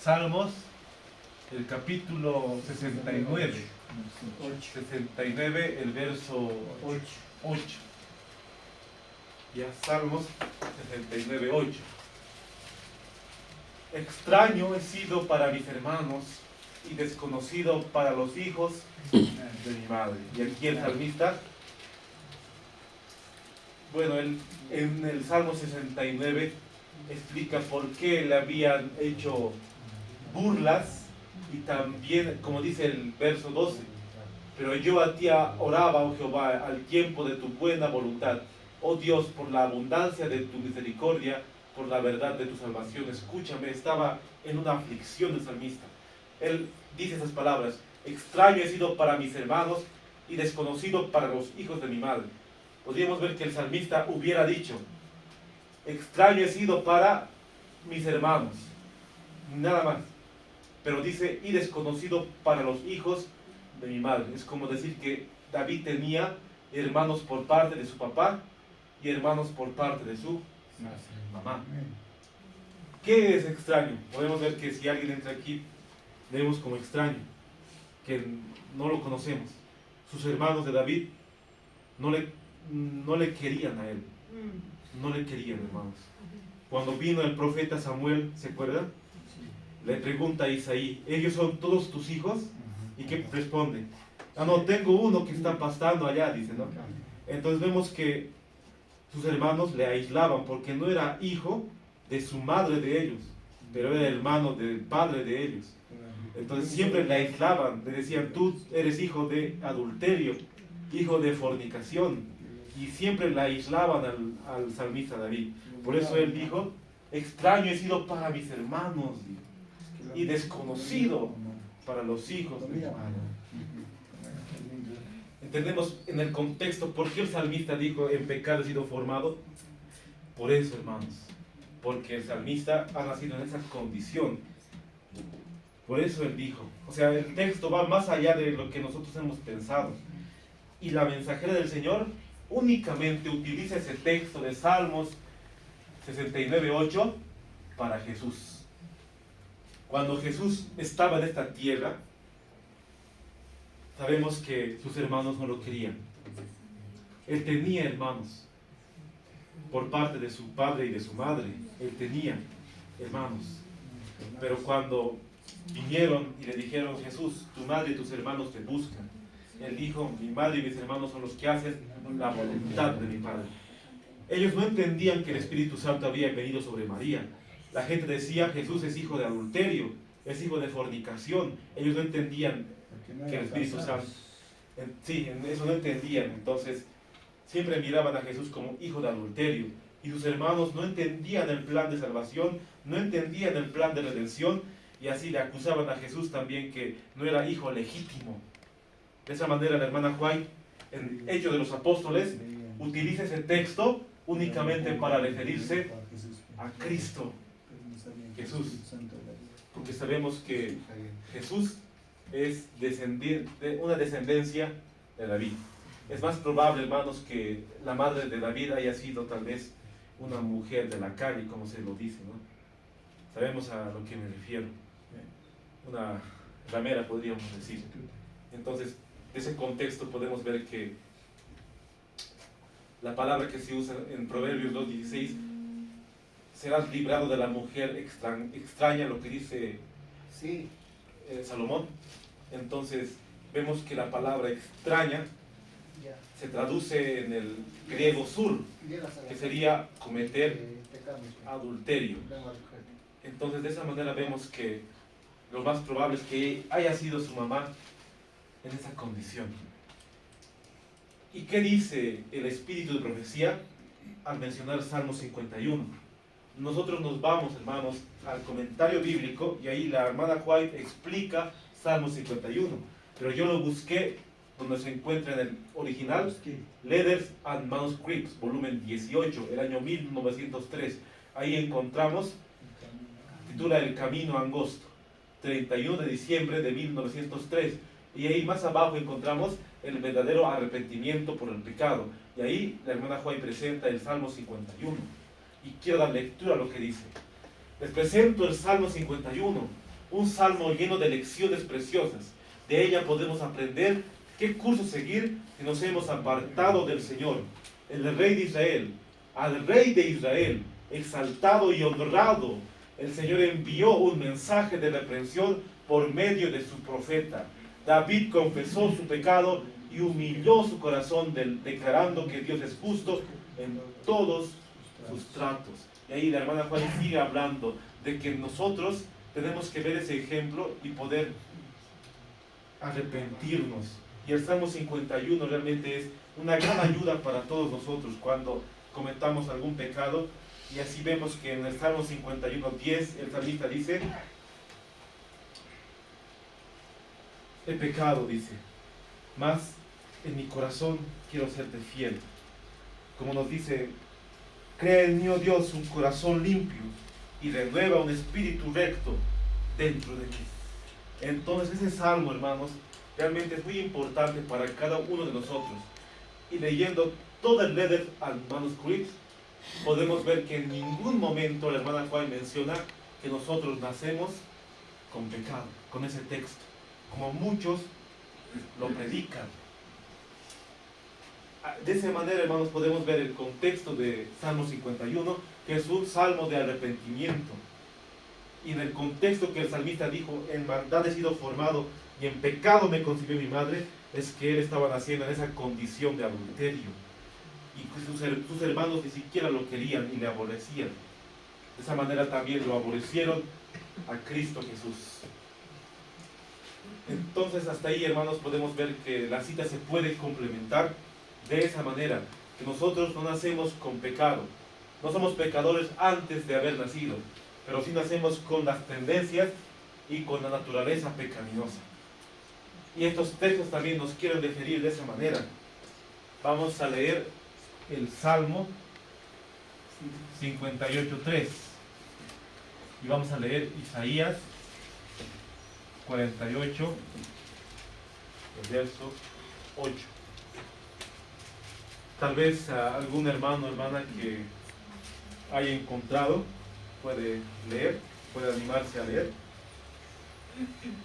Salmos, el capítulo 69. 69, el verso 8. Ya, Salmos 69, 8. Extraño he sido para mis hermanos y desconocido para los hijos de mi madre. Y aquí el salmista, bueno, en el Salmo 69 explica por qué le habían hecho burlas y también, como dice el verso 12, pero yo a ti oraba, oh Jehová, al tiempo de tu buena voluntad. Oh Dios, por la abundancia de tu misericordia, por la verdad de tu salvación, escúchame. Estaba en una aflicción el salmista. Él dice esas palabras: extraño he sido para mis hermanos y desconocido para los hijos de mi madre. Podríamos ver que el salmista hubiera dicho: extraño he sido para mis hermanos, nada más. Pero dice: y desconocido para los hijos de mi madre. Es como decir que David tenía hermanos por parte de su papá y hermanos por parte de su mamá. ¿Qué es extraño? Podemos ver que si alguien entra aquí, vemos como extraño, que no lo conocemos. Sus hermanos de David no le querían a él. No le querían, hermanos. Cuando vino el profeta Samuel, ¿se acuerdan? Le pregunta a Isaí: ¿ellos son todos tus hijos? ¿Y qué responde? Ah, no, tengo uno que está pastando allá, dice, ¿no? Entonces vemos que sus hermanos le aislaban porque no era hijo de su madre de ellos, pero era hermano del padre de ellos. Entonces siempre le aislaban, le decían: tú eres hijo de adulterio, hijo de fornicación, y siempre le aislaban al salmista David. Por eso él dijo: extraño he sido para mis hermanos y desconocido para los hijos de mi madre. Entendemos en el contexto por qué el salmista dijo: en pecado he sido formado. Por eso, hermanos, porque el salmista ha nacido en esa condición. Por eso él dijo, o sea, el texto va más allá de lo que nosotros hemos pensado. Y la mensajera del Señor únicamente utiliza ese texto de Salmos 69:8 para Jesús. Cuando Jesús estaba en esta tierra, sabemos que sus hermanos no lo querían. Él tenía hermanos por parte de su padre y de su madre. Él tenía hermanos. Pero cuando vinieron y le dijeron: Jesús, tu madre y tus hermanos te buscan, él dijo: mi madre y mis hermanos son los que hacen la voluntad de mi Padre. Ellos no entendían que el Espíritu Santo había venido sobre María. La gente decía: Jesús es hijo de adulterio, es hijo de fornicación. Ellos no entendían que el Espíritu Santo... Sí, eso no entendían. Entonces siempre miraban a Jesús como hijo de adulterio. Y sus hermanos no entendían el plan de salvación, no entendían el plan de redención, y así le acusaban a Jesús también que no era hijo legítimo. De esa manera la hermana White, en Hechos de los Apóstoles, utiliza ese texto únicamente para referirse a Cristo Jesús, porque sabemos que Jesús es de una descendencia de David. Es más probable, hermanos, que la madre de David haya sido tal vez una mujer de la calle, como se lo dice, ¿no? Sabemos a lo que me refiero. Una ramera, podríamos decir. Entonces, de ese contexto podemos ver que la palabra que se usa en Proverbios 2:16, serás librado de la mujer extraña, lo que dice Salomón. Entonces, vemos que la palabra extraña se traduce en el griego sur, que sería cometer adulterio. Entonces, de esa manera vemos que lo más probable es que haya sido su mamá en esa condición. ¿Y qué dice el espíritu de profecía al mencionar Salmo 51? Nosotros nos vamos, hermanos, al comentario bíblico, y ahí la hermana White explica Salmo 51, pero yo lo busqué donde se encuentra en el original, Letters and Manuscripts, volumen 18, el año 1903. Ahí encontramos, titula El Camino Angosto, 31 de diciembre de 1903. Y ahí más abajo encontramos el verdadero arrepentimiento por el pecado. Y ahí la hermana Juay presenta el Salmo 51. Y quiero dar lectura a lo que dice. Les presento el Salmo 51, un salmo lleno de lecciones preciosas. De ella podemos aprender qué curso seguir si nos hemos apartado del Señor, el Rey de Israel. Al Rey de Israel, exaltado y honrado, el Señor envió un mensaje de reprensión por medio de su profeta. David confesó su pecado y humilló su corazón declarando que Dios es justo en todos sus tratos. Y ahí la hermana Juan sigue hablando de que nosotros tenemos que ver ese ejemplo y poder arrepentirnos. Y el Salmo 51 realmente es una gran ayuda para todos nosotros cuando cometamos algún pecado. Y así vemos que en el Salmo 51:10 el salmista dice: he pecado, dice, mas en mi corazón quiero serte fiel. Como nos dice: crea en mí, oh Dios, un corazón limpio y renueva un espíritu recto dentro de mí. Entonces ese salmo, hermanos, realmente es muy importante para cada uno de nosotros. Y leyendo todo el letter al manuscrito, podemos ver que en ningún momento la hermana Juan menciona que nosotros nacemos con pecado, con ese texto, como muchos lo predican. De esa manera, hermanos, podemos ver el contexto de Salmo 51, que es un salmo de arrepentimiento. Y en el contexto que el salmista dijo: en maldad he sido formado y en pecado me concibió mi madre, es que él estaba naciendo en esa condición de adulterio. Y sus hermanos ni siquiera lo querían y le aborrecían. De esa manera también lo aborrecieron a Cristo Jesús. Entonces hasta ahí, hermanos, podemos ver que la cita se puede complementar de esa manera, que nosotros no nacemos con pecado, no somos pecadores antes de haber nacido, pero sí nacemos con las tendencias y con la naturaleza pecaminosa. Y estos textos también nos quieren referir de esa manera. Vamos a leer el Salmo 58:3 y vamos a leer Isaías 48, el verso 8. Tal vez algún hermano o hermana que haya encontrado puede leer, puede animarse a leer.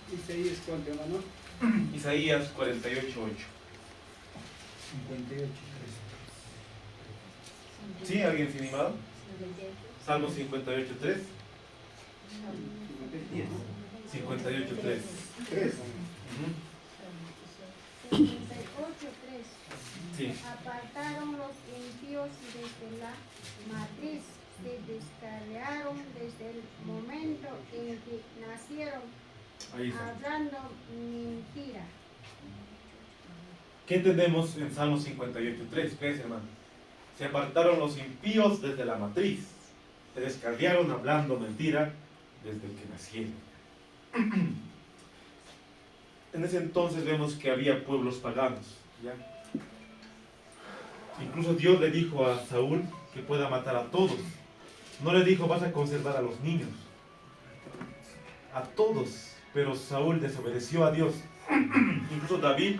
Isaías, ¿cuánto, hermano? Isaías 48:8. 58. ¿Sí? ¿Alguien se ha animado? Salmo 58:3. 58:3. 3. 58:3. Sí. Apartaron los impíos desde la matriz, se descarriaron desde el momento en que nacieron, Ahí está. hablando mentira. ¿Qué entendemos en Salmo 58:3? ¿Qué es, hermano? Se apartaron los impíos desde la matriz, se descarriaron hablando mentira desde que nacieron. En ese entonces vemos que había pueblos paganos, ¿ya? Incluso Dios le dijo a Saúl que pueda matar a todos. No le dijo: vas a conservar a los niños. A todos. Pero Saúl desobedeció a Dios. Incluso David,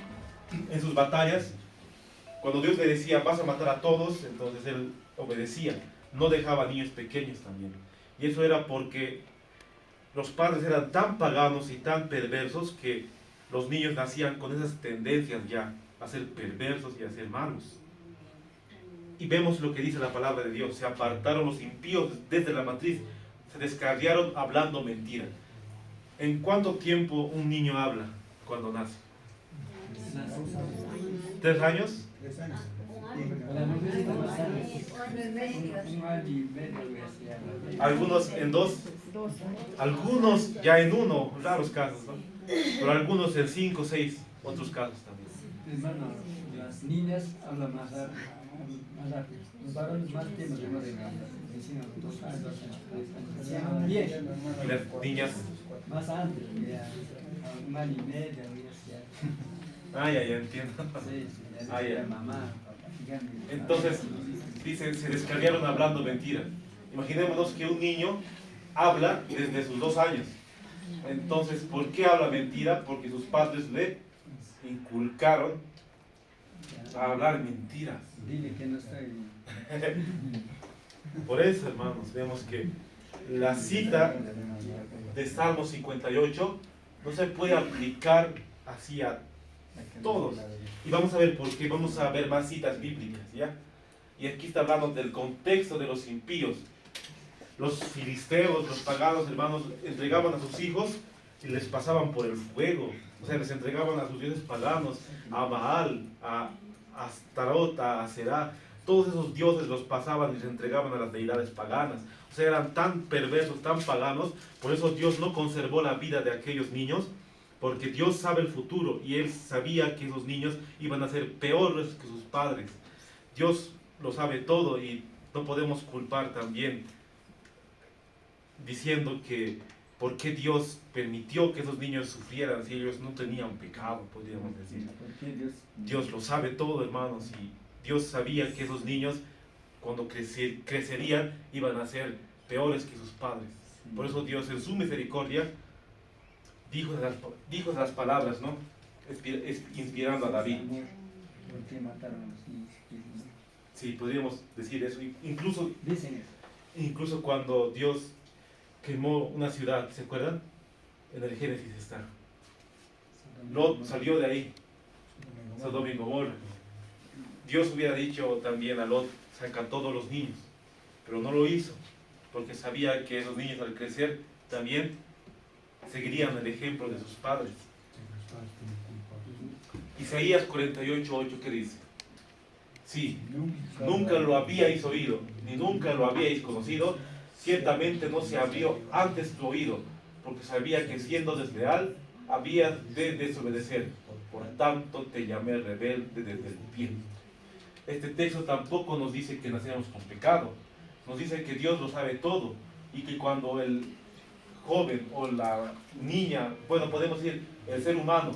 en sus batallas, cuando Dios le decía: vas a matar a todos, entonces él obedecía. No dejaba niños pequeños también. Y eso era porque los padres eran tan paganos y tan perversos que los niños nacían con esas tendencias ya a ser perversos y a ser malos. Y vemos lo que dice la palabra de Dios: se apartaron los impíos desde la matriz, se descarriaron hablando mentira. ¿En cuánto tiempo un niño habla cuando nace? 3 años. 3 años. Algunos en 2, algunos ya en 1, raros casos, ¿no? Pero algunos en 5, 6, otros casos también. Hermano, las niñas hablan más rápido. Los varones más tiempo demoran en hablar. Dicen 2 años, 2 años, 3 años. 10. Y las niñas, Más antes, ya. 1 año y medio, ya. ya entiendo. Sí, ya Ah, ya. decía mamá, papá. Entonces, dicen, se descarriaron hablando mentira. Imaginémonos que un niño habla desde sus 2 años. Entonces, ¿por qué habla mentira? Porque sus padres le inculcaron a hablar mentiras. Dile que no estoy. Por eso, hermanos, vemos que la cita de Salmo 58 no se puede aplicar así a todos. Y vamos a ver por qué, vamos a ver más citas bíblicas, ¿ya? Y aquí está hablando del contexto de los impíos. Los filisteos, los paganos, hermanos, entregaban a sus hijos y les pasaban por el fuego. O sea, les entregaban a sus dioses paganos, a Baal, a Astarot, a Aserá. Todos esos dioses los pasaban y les entregaban a las deidades paganas. O sea, eran tan perversos, tan paganos. Por eso Dios no conservó la vida de aquellos niños, porque Dios sabe el futuro y Él sabía que esos niños iban a ser peores que sus padres. Dios lo sabe todo y no podemos culpar también diciendo que por qué Dios permitió que esos niños sufrieran si ellos no tenían pecado, podríamos decir. Dios lo sabe todo, hermanos, y Dios sabía que esos niños cuando crecerían iban a ser peores que sus padres. Por eso Dios en su misericordia dijo esas palabras, ¿no? Inspirando a David. ¿Por qué mataron a los niños? Sí, podríamos decir eso. Incluso, Dicen eso. incluso cuando Dios quemó una ciudad, ¿se acuerdan? En el Génesis está. Lot salió de ahí, Sodoma y Gomorra. Dios hubiera dicho también a Lot, saca a todos los niños, pero no lo hizo, porque sabía que esos niños al crecer también seguirían el ejemplo de sus padres. Isaías 48:8, ¿qué dice? Sí, nunca lo habíais oído, ni nunca lo habíais conocido, ciertamente no se abrió antes tu oído, porque sabía que siendo desleal, habías de desobedecer. Por tanto te llamé rebelde desde el pie. Este texto tampoco nos dice que nacemos con pecado, nos dice que Dios lo sabe todo, y que cuando el joven o la niña, bueno, podemos decir, el ser humano,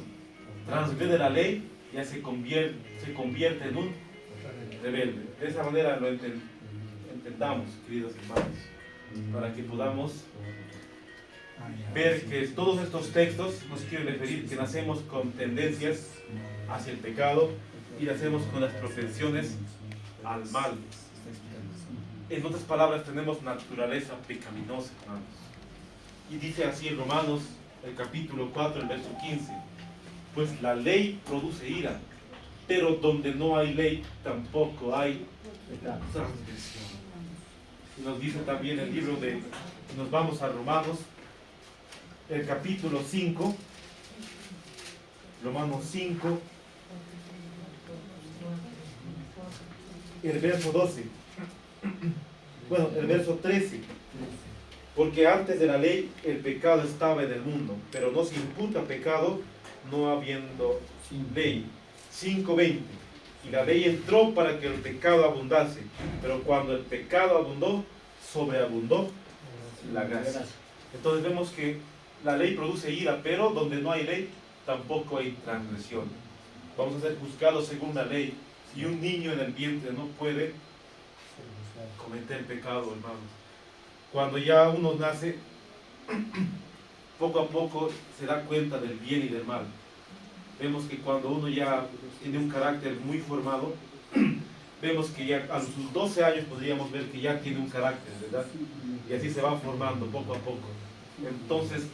transgrede la ley, ya se convierte en un rebelde. De esa manera lo entendamos, queridos hermanos, para que podamos ver que todos estos textos nos quieren referir que nacemos con tendencias hacia el pecado y nacemos con las propensiones al mal. En otras palabras, tenemos naturaleza pecaminosa, hermanos. Y dice así en Romanos, el capítulo 4, el verso 15, pues la ley produce ira, pero donde no hay ley tampoco hay transgresión. Y nos dice también el libro de, nos vamos a Romanos, el capítulo 5, Romanos 5, el verso 12, bueno, el verso 13, porque antes de la ley el pecado estaba en el mundo, pero no se imputa pecado no habiendo ley. 5:20, y la ley entró para que el pecado abundase, pero cuando el pecado abundó, sobreabundó la gracia. Entonces vemos que la ley produce ira, pero donde no hay ley, tampoco hay transgresión. Vamos a ser juzgados según la ley, y un niño en el vientre no puede cometer pecado, hermanos. Cuando ya uno nace, poco a poco se da cuenta del bien y del mal. Vemos que cuando uno ya tiene un carácter muy formado, vemos que ya a sus 12 años podríamos ver que ya tiene un carácter, ¿verdad? Y así se va formando poco a poco. Entonces,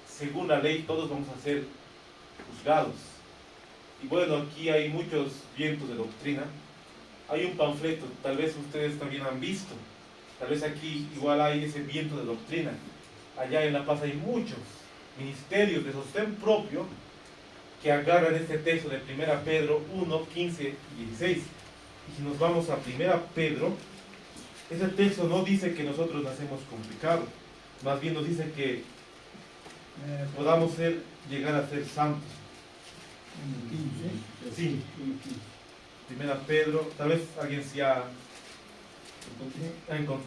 según la ley, todos vamos a ser juzgados. Y bueno, aquí hay muchos vientos de doctrina. Hay un panfleto, tal vez ustedes también han visto. Tal vez aquí igual hay ese viento de doctrina. Allá en La Paz hay muchos ministerios de sostén propio que agarran este texto de 1 Pedro 1, 15 y 16. Y si nos vamos a 1 Pedro, ese texto no dice que nosotros nacemos con pecado, más bien nos dice que podamos llegar a ser santos. Sí, 1 Pedro, tal vez alguien se ha...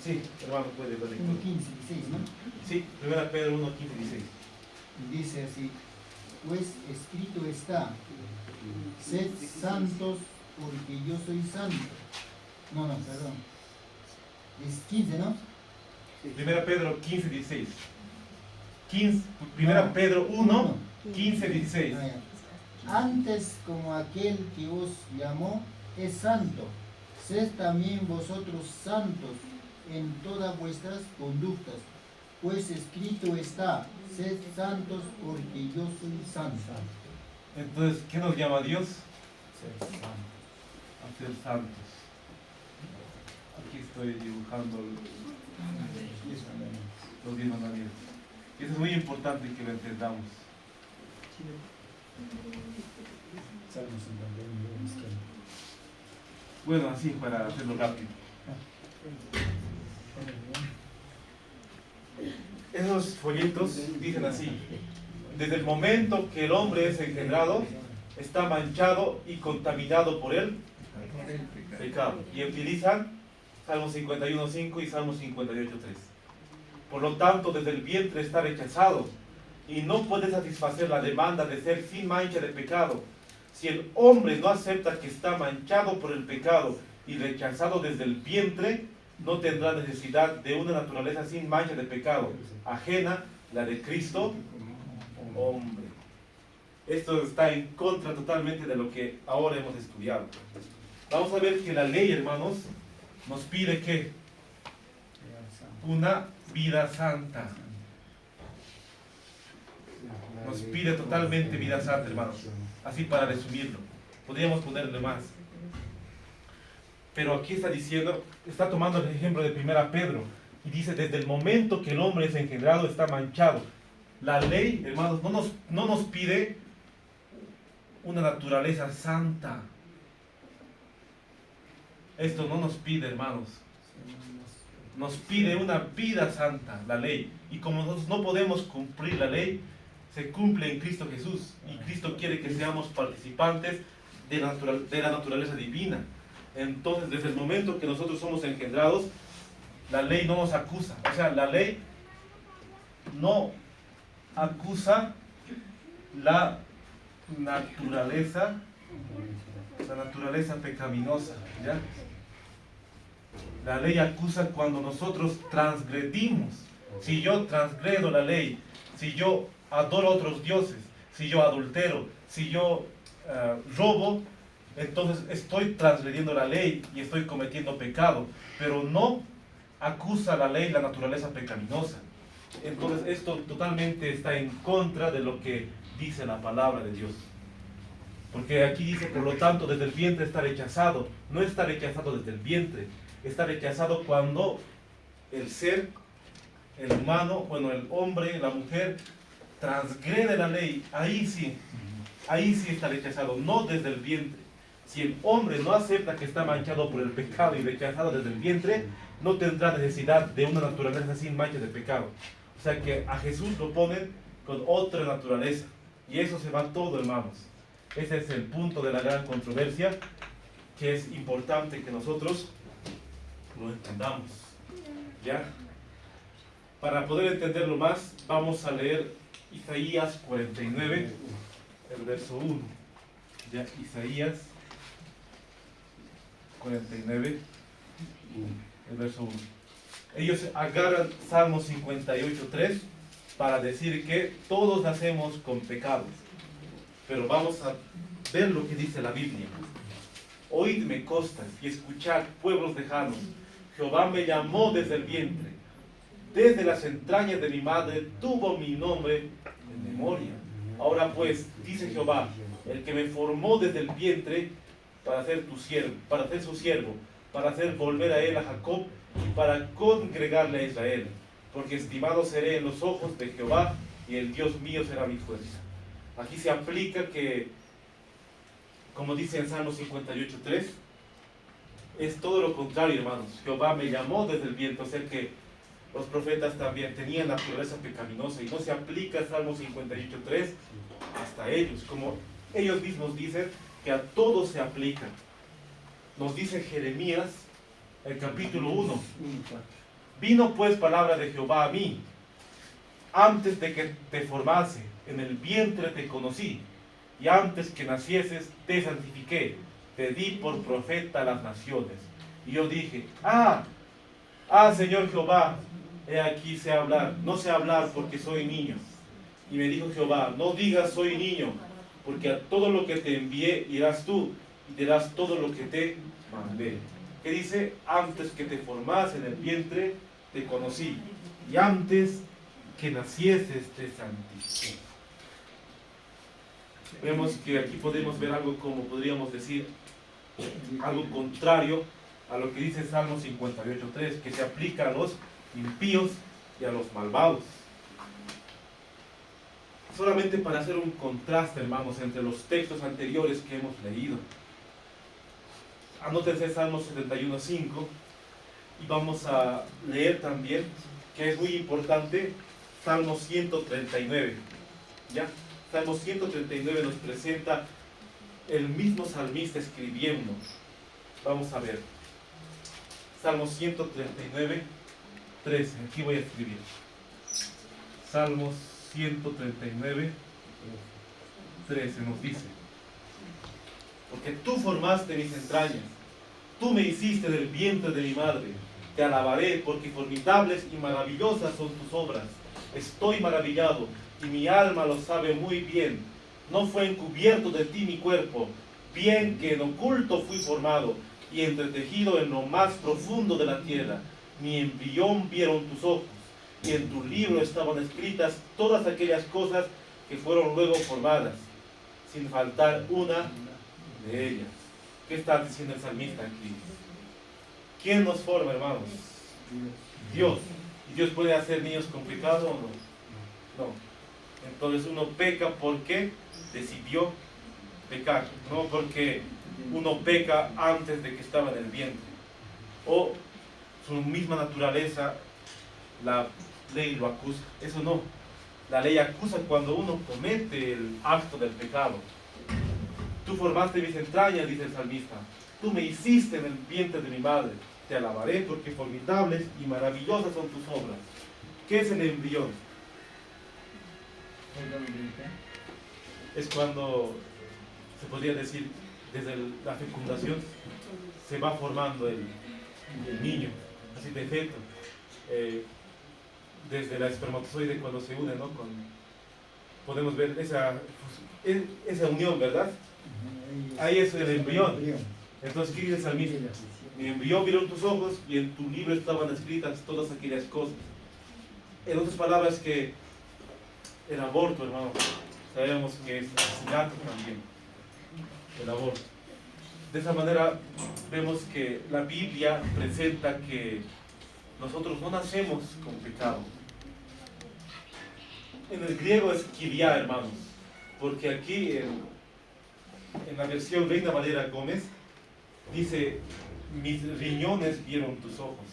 Sí, hermano, puede ver. 1:15, 16, ¿no? Sí, 1 Pedro 1, 15 y 16. Dice así, pues escrito está, sed santos porque yo soy santo. No, perdón. Es 15, ¿no? 1 Pedro 15, 16. 1 Pedro 1, 15, 16. Ah, ya. Antes, como aquel que os llamó es santo, sed también vosotros santos en todas vuestras conductas, pues escrito está, sed santos porque yo soy santo. Entonces, ¿qué nos llama Dios? A ser santos. Aquí estoy dibujando los 10 mandamientos. Y eso es muy importante que lo entendamos. Bueno, así para hacerlo rápido. Esos folletos dicen así: desde el momento que el hombre es engendrado, está manchado y contaminado por el pecado. Y utilizan Salmo 51.5 y Salmo 58.3. Por lo tanto, desde el vientre está rechazado y no puede satisfacer la demanda de ser sin mancha de pecado. Si el hombre no acepta que está manchado por el pecado y rechazado desde el vientre, no tendrá necesidad de una naturaleza sin mancha de pecado, ajena, la de Cristo, hombre. Esto está en contra totalmente de lo que ahora hemos estudiado. Vamos a ver que la ley, hermanos, nos pide que una vida santa. Nos pide totalmente vida santa, hermanos. Así para resumirlo. Podríamos ponerle más. Pero aquí está diciendo, está tomando el ejemplo de 1 Pedro. Y dice, desde el momento que el hombre es engendrado, está manchado. La ley, hermanos, no nos pide una naturaleza santa. Esto no nos pide, hermanos. Nos pide una vida santa, la ley. Y como nosotros no podemos cumplir la ley, se cumple en Cristo Jesús. Y Cristo quiere que seamos participantes de la naturaleza divina. Entonces, desde el momento que nosotros somos engendrados, la ley no nos acusa. O sea, la ley no acusa la naturaleza pecaminosa, ¿ya? La ley acusa cuando nosotros transgredimos. Si yo transgredo la ley, si yo adoro a otros dioses, si yo adultero, si yo robo, entonces estoy transgrediendo la ley y estoy cometiendo pecado, pero no acusa la ley la naturaleza pecaminosa. Entonces esto totalmente está en contra de lo que dice la palabra de Dios. Porque aquí dice, por lo tanto, desde el vientre está rechazado. No está rechazado desde el vientre, está rechazado cuando el ser, el humano, bueno, el hombre, la mujer, transgrede la ley. Ahí sí está rechazado, no desde el vientre. Si el hombre no acepta que está manchado por el pecado y rechazado desde el vientre, no tendrá necesidad de una naturaleza sin mancha de pecado. O sea que a Jesús lo ponen con otra naturaleza. Y eso se va todo, hermanos. Ese es el punto de la gran controversia, que es importante que nosotros lo entendamos. ¿Ya? Para poder entenderlo más, vamos a leer Isaías 49, el verso 1. ¿Ya? Isaías 49, el verso 1. Ellos agarran Salmo 58.3 para decir que todos nacemos con pecados. Pero vamos a ver lo que dice la Biblia. Oídme costas y escuchad, pueblos lejanos. Jehová me llamó desde el vientre. Desde las entrañas de mi madre tuvo mi nombre en memoria. Ahora pues, dice Jehová, el que me formó desde el vientre para ser tu siervo, para ser su siervo, para hacer volver a él a Jacob y para congregarle a Israel. Porque estimado seré en los ojos de Jehová y el Dios mío será mi fuerza. Aquí se aplica que, como dice en Salmo 58.3, es todo lo contrario, hermanos. Jehová me llamó desde el vientre, o sea que los profetas también tenían naturaleza pecaminosa y no se aplica Salmo 58.3 hasta ellos, como ellos mismos dicen que a todos se aplica. Nos dice Jeremías, el capítulo 1, vino pues palabra de Jehová a mí, antes de que te formase, en el vientre te conocí, y antes que nacieses te santifiqué, te di por profeta a las naciones. Y yo dije, Señor Jehová, he aquí sé hablar, no sé hablar porque soy niño. Y me dijo Jehová, no digas soy niño, porque a todo lo que te envié irás tú, y dirás todo lo que te mandé. Que dice, antes que te formase en el vientre, te conocí, y antes que nacieses te santifiqué. Vemos que aquí podemos ver algo como podríamos decir, algo contrario a lo que dice Salmo 58.3, que se aplica a los impíos y a los malvados. Solamente para hacer un contraste, hermanos, entre los textos anteriores que hemos leído. Anótense Salmo 71.5 y vamos a leer también, que es muy importante, Salmo 139. ¿Ya? Salmo 139 nos presenta el mismo salmista escribiendo. Vamos a ver. Salmo 139, 13. Aquí voy a escribir. Salmos 139, 13 nos dice: porque tú formaste mis entrañas, tú me hiciste del vientre de mi madre. Te alabaré porque formidables y maravillosas son tus obras. Estoy maravillado y mi alma lo sabe muy bien. No fue encubierto de ti mi cuerpo, bien que en oculto fui formado y entretejido en lo más profundo de la tierra. Mi embrión vieron tus ojos, y en tu libro estaban escritas todas aquellas cosas que fueron luego formadas, sin faltar una de ellas. ¿Qué está diciendo el salmista aquí? ¿Quién nos forma, hermanos? Dios. ¿Y Dios puede hacer niños con pecado o no? No. Entonces uno peca porque decidió pecar, no porque uno peca antes de que estaba en el vientre. O su misma naturaleza, la ley lo acusa. Eso no. La ley acusa cuando uno comete el acto del pecado. Tú formaste mis entrañas, dice el salmista. Tú me hiciste en el vientre de mi madre. Te alabaré porque formidables y maravillosas son tus obras. ¿Qué es el embrión? Es cuando, se podría decir, desde la fecundación se va formando el niño, así de feto. Desde la espermatozoide cuando se une, ¿no? Podemos ver esa unión, ¿verdad? Ahí es el embrión. Entonces, ¿qué dice el salmista? Mi embrión vieron tus ojos y en tu libro estaban escritas todas aquellas cosas. En otras palabras, que el aborto, hermano, sabemos que es asesinato también, el aborto. De esa manera vemos que la Biblia presenta que nosotros no nacemos con pecado. En el griego es kiria, hermanos, porque aquí en la versión Reina Valera Gómez dice: mis riñones vieron tus ojos.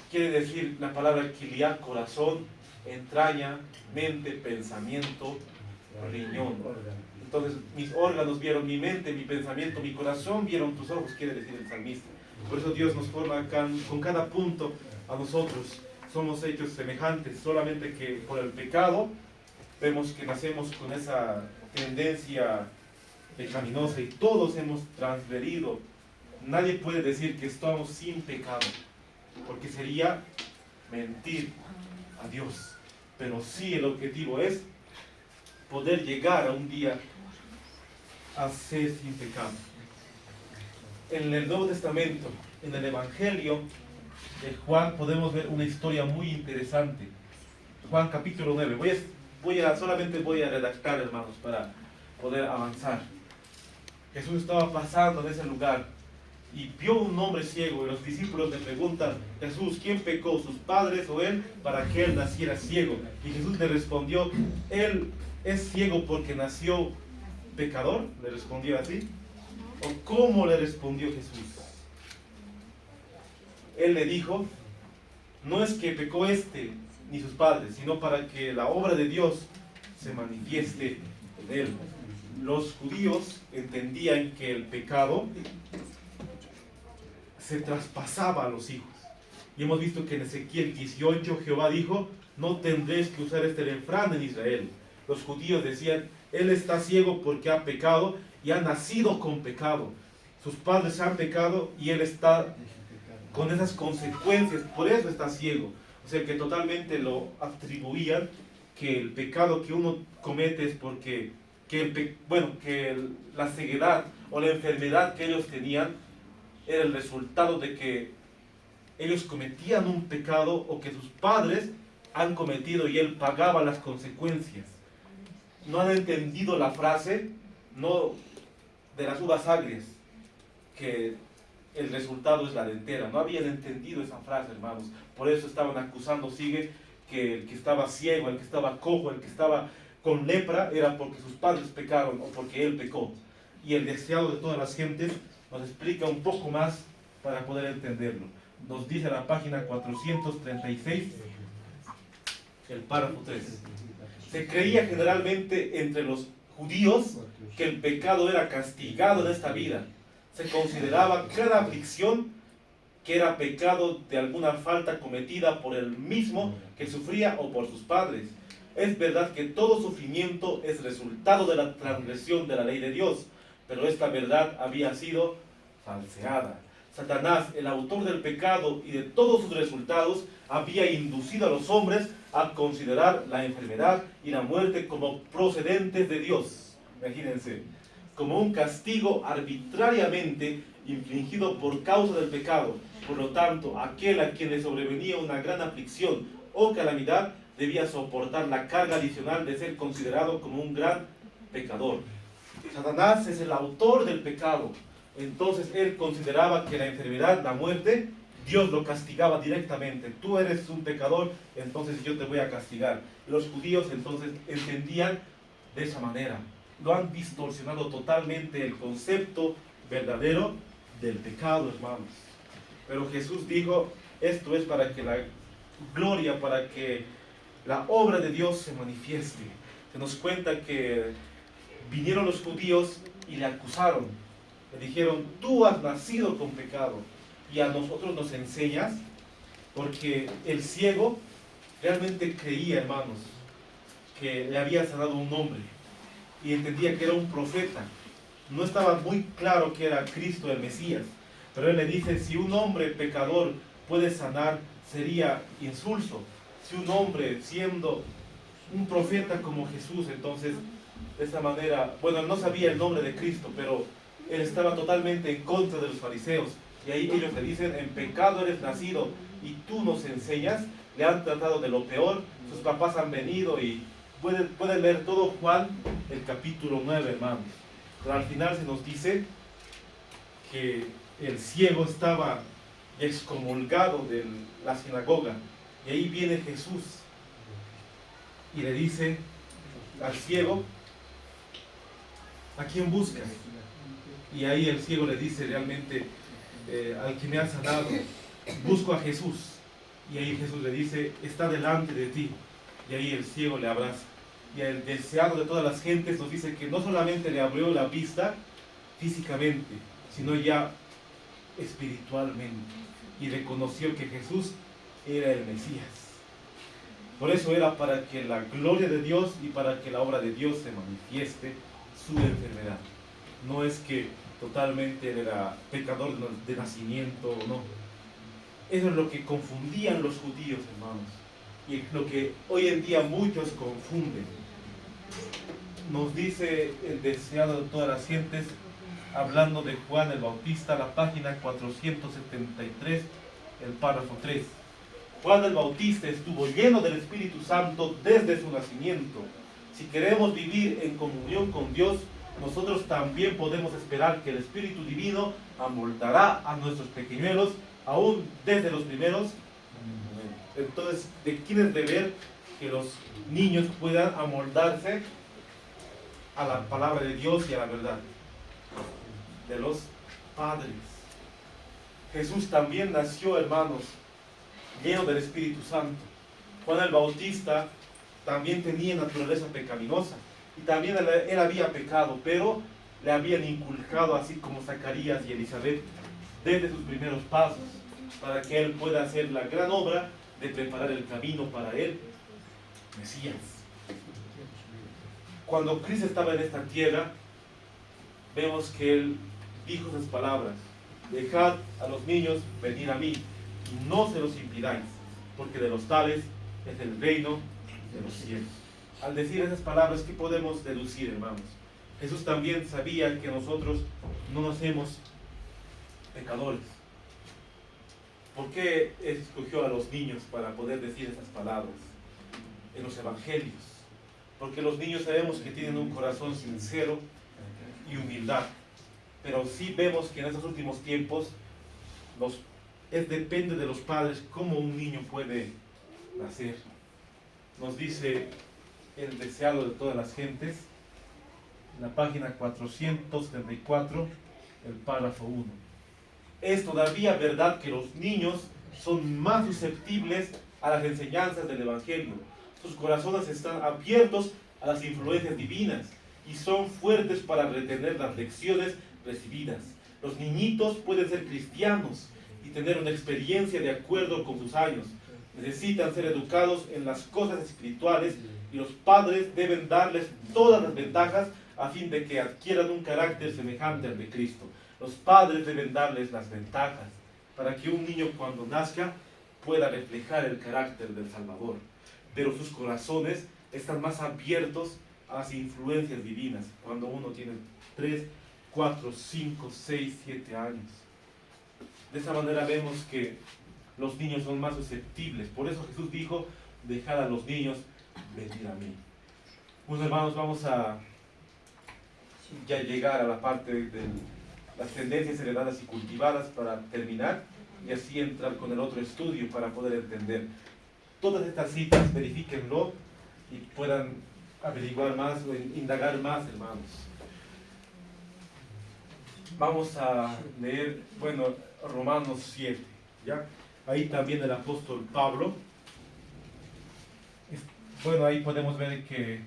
Quiere decir la palabra kilia, corazón, entraña, mente, pensamiento, riñón. Entonces, mis órganos vieron mi mente, mi pensamiento, mi corazón vieron tus ojos, quiere decir el salmista. Por eso Dios nos forma con cada punto a nosotros. Somos hechos semejantes, solamente que por el pecado vemos que nacemos con esa tendencia pecaminosa y todos hemos transgredido. Nadie puede decir que estamos sin pecado, porque sería mentir a Dios. Pero sí, el objetivo es poder llegar a un día a ser sin pecado. En el Nuevo Testamento, en el Evangelio de Juan, podemos ver una historia muy interesante. Juan capítulo 9. Solamente voy a redactar, hermanos, para poder avanzar. Jesús estaba pasando en ese lugar y vio un hombre ciego, y los discípulos le preguntan: Jesús, ¿quién pecó, sus padres o él, para que él naciera ciego? Y Jesús le respondió: él es ciego porque nació pecador. Le respondió así. ¿O cómo le respondió Jesús? Él le dijo: no es que pecó ni sus padres, sino para que la obra de Dios se manifieste en él. Los judíos entendían que el pecado se traspasaba a los hijos. Y hemos visto que en Ezequiel 18 Jehová dijo: no tendréis que usar este refrán en Israel. Los judíos decían: él está ciego porque ha pecado y ha nacido con pecado. Sus padres han pecado y él está con esas consecuencias, por eso está ciego. O sea que totalmente lo atribuían que el pecado que uno comete es porque la ceguedad o la enfermedad que ellos tenían era el resultado de que ellos cometían un pecado o que sus padres han cometido y él pagaba las consecuencias. No han entendido la frase, no de las uvas agrias, que el resultado es la dentera. No habían entendido esa frase, hermanos. Por eso estaban acusando, que el que estaba ciego, el que estaba cojo, el que estaba con lepra, era porque sus padres pecaron o porque él pecó. Y el deseado de todas las gentes nos explica un poco más para poder entenderlo. Nos dice la página 436, el párrafo 3. Se creía generalmente entre los judíos que el pecado era castigado en esta vida. Se consideraba cada aflicción que era pecado de alguna falta cometida por el mismo que sufría o por sus padres. Es verdad que todo sufrimiento es resultado de la transgresión de la ley de Dios, pero esta verdad había sido falseada. Satanás, el autor del pecado y de todos sus resultados, había inducido a los hombres a considerar la enfermedad y la muerte como procedentes de Dios. Imagínense, como un castigo arbitrariamente infligido por causa del pecado. Por lo tanto, aquel a quien le sobrevenía una gran aflicción o calamidad debía soportar la carga adicional de ser considerado como un gran pecador. Satanás es el autor del pecado. Entonces él consideraba que la enfermedad, la muerte, Dios lo castigaba directamente. Tú eres un pecador, entonces yo te voy a castigar. Los judíos entonces entendían de esa manera. Lo han distorsionado totalmente el concepto verdadero del pecado, hermanos. Pero Jesús dijo, esto es para que la gloria, para que la obra de Dios se manifieste. Se nos cuenta que vinieron los judíos y le acusaron. Le dijeron, tú has nacido con pecado y a nosotros nos enseñas, porque el ciego realmente creía, hermanos, que le había sanado un hombre y entendía que era un profeta. No estaba muy claro que era Cristo el Mesías, pero él le dice, si un hombre pecador puede sanar, sería insulso. Si un hombre siendo un profeta como Jesús, entonces de esa manera, bueno, él no sabía el nombre de Cristo, pero él estaba totalmente en contra de los fariseos. Y ahí ellos le dicen, en pecado eres nacido y tú nos enseñas. Le han tratado de lo peor. Sus papás han venido y pueden leer todo Juan, el capítulo 9, hermanos. Pero al final se nos dice que el ciego estaba excomulgado de la sinagoga. Y ahí viene Jesús y le dice al ciego, ¿a quién buscas? Y ahí el ciego le dice realmente, al que me ha sanado, busco a Jesús. Y ahí Jesús le dice, está delante de ti. Y ahí el ciego le abraza. Y el deseado de todas las gentes nos dice que no solamente le abrió la vista físicamente, sino ya espiritualmente. Y reconoció que Jesús era el Mesías. Por eso era para que la gloria de Dios y para que la obra de Dios se manifieste su enfermedad. No es que totalmente él era pecador de nacimiento, no. Eso es lo que confundían los judíos, hermanos. Y lo que hoy en día muchos confunden. Nos dice el deseado de todas las gentes, hablando de Juan el Bautista, la página 473, el párrafo 3. Juan el Bautista estuvo lleno del Espíritu Santo desde su nacimiento. Si queremos vivir en comunión con Dios, nosotros también podemos esperar que el Espíritu Divino amoldará a nuestros pequeñuelos, aún desde los primeros momentos. Entonces, ¿de quién es deber que los niños puedan amoldarse a la palabra de Dios y a la verdad? De los padres. Jesús también nació, hermanos, lleno del Espíritu Santo. Juan el Bautista también tenía naturaleza pecaminosa y también él había pecado, pero le habían inculcado, así como Zacarías y Elizabeth, desde sus primeros pasos, para que él pueda hacer la gran obra de preparar el camino para el Mesías. Cuando Cristo estaba en esta tierra, vemos que él dijo esas palabras: dejad a los niños venir a mí, y no se los impidáis, porque de los tales es el reino de los cielos. Al decir esas palabras, ¿qué podemos deducir, hermanos? Jesús también sabía que nosotros no nacemos pecadores. ¿Por qué escogió a los niños para poder decir esas palabras en los evangelios? Porque los niños sabemos que tienen un corazón sincero y humildad. Pero sí vemos que en estos últimos tiempos depende de los padres cómo un niño puede nacer. Nos dice el deseado de todas las gentes, en la página 474, el párrafo 1. Es todavía verdad que los niños son más susceptibles a las enseñanzas del Evangelio. Sus corazones están abiertos a las influencias divinas y son fuertes para retener las lecciones recibidas. Los niñitos pueden ser cristianos y tener una experiencia de acuerdo con sus años. Necesitan ser educados en las cosas espirituales y los padres deben darles todas las ventajas a fin de que adquieran un carácter semejante al de Cristo. Los padres deben darles las ventajas para que un niño cuando nazca pueda reflejar el carácter del Salvador. Pero sus corazones están más abiertos a las influencias divinas cuando uno tiene 3, 4, 5, 6, 7 años. De esa manera vemos que los niños son más susceptibles. Por eso Jesús dijo, dejad a los niños venir a mí. Bueno, hermanos, vamos a ya llegar a la parte de las tendencias heredadas y cultivadas para terminar y así entrar con el otro estudio para poder entender. Todas estas citas, verifíquenlo y puedan averiguar más o indagar más, hermanos. Vamos a leer, Romanos 7, ¿ya? Ahí también el apóstol Pablo. Ahí podemos ver que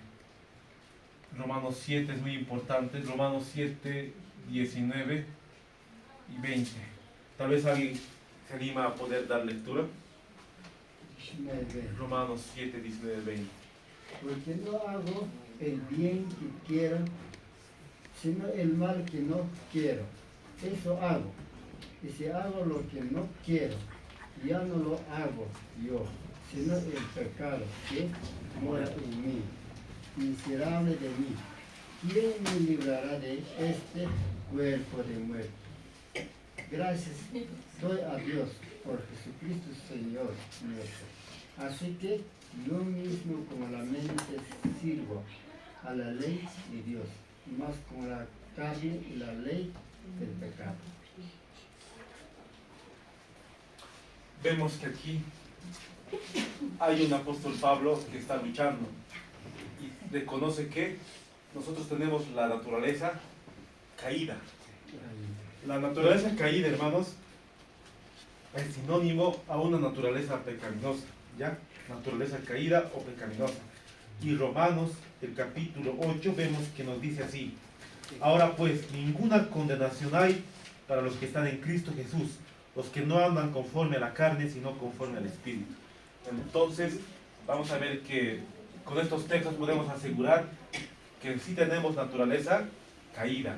Romanos 7 es muy importante. Romanos 7, 19 y 20. Tal vez alguien se anima a poder dar lectura. Romanos 7, 19, 20. Porque no hago el bien que quiero, sino el mal que no quiero. Eso hago. Y si hago lo que no quiero, ya no lo hago yo, sino el pecado que mora en mí. Miserable de mí, ¿quién me librará de este cuerpo de muerte? Gracias doy a Dios por Jesucristo Señor nuestro. Así que yo mismo como la mente sirvo a la ley de Dios, más como la carne y la ley del pecado. Vemos que aquí hay un apóstol Pablo que está luchando y reconoce que nosotros tenemos la naturaleza caída. La naturaleza caída, hermanos, es sinónimo a una naturaleza pecaminosa, ¿ya? Naturaleza caída o pecaminosa. Y Romanos, el capítulo 8, vemos que nos dice así: ahora pues, ninguna condenación hay para los que están en Cristo Jesús, los que no andan conforme a la carne, sino conforme al Espíritu. Entonces, vamos a ver que con estos textos podemos asegurar que sí tenemos naturaleza caída.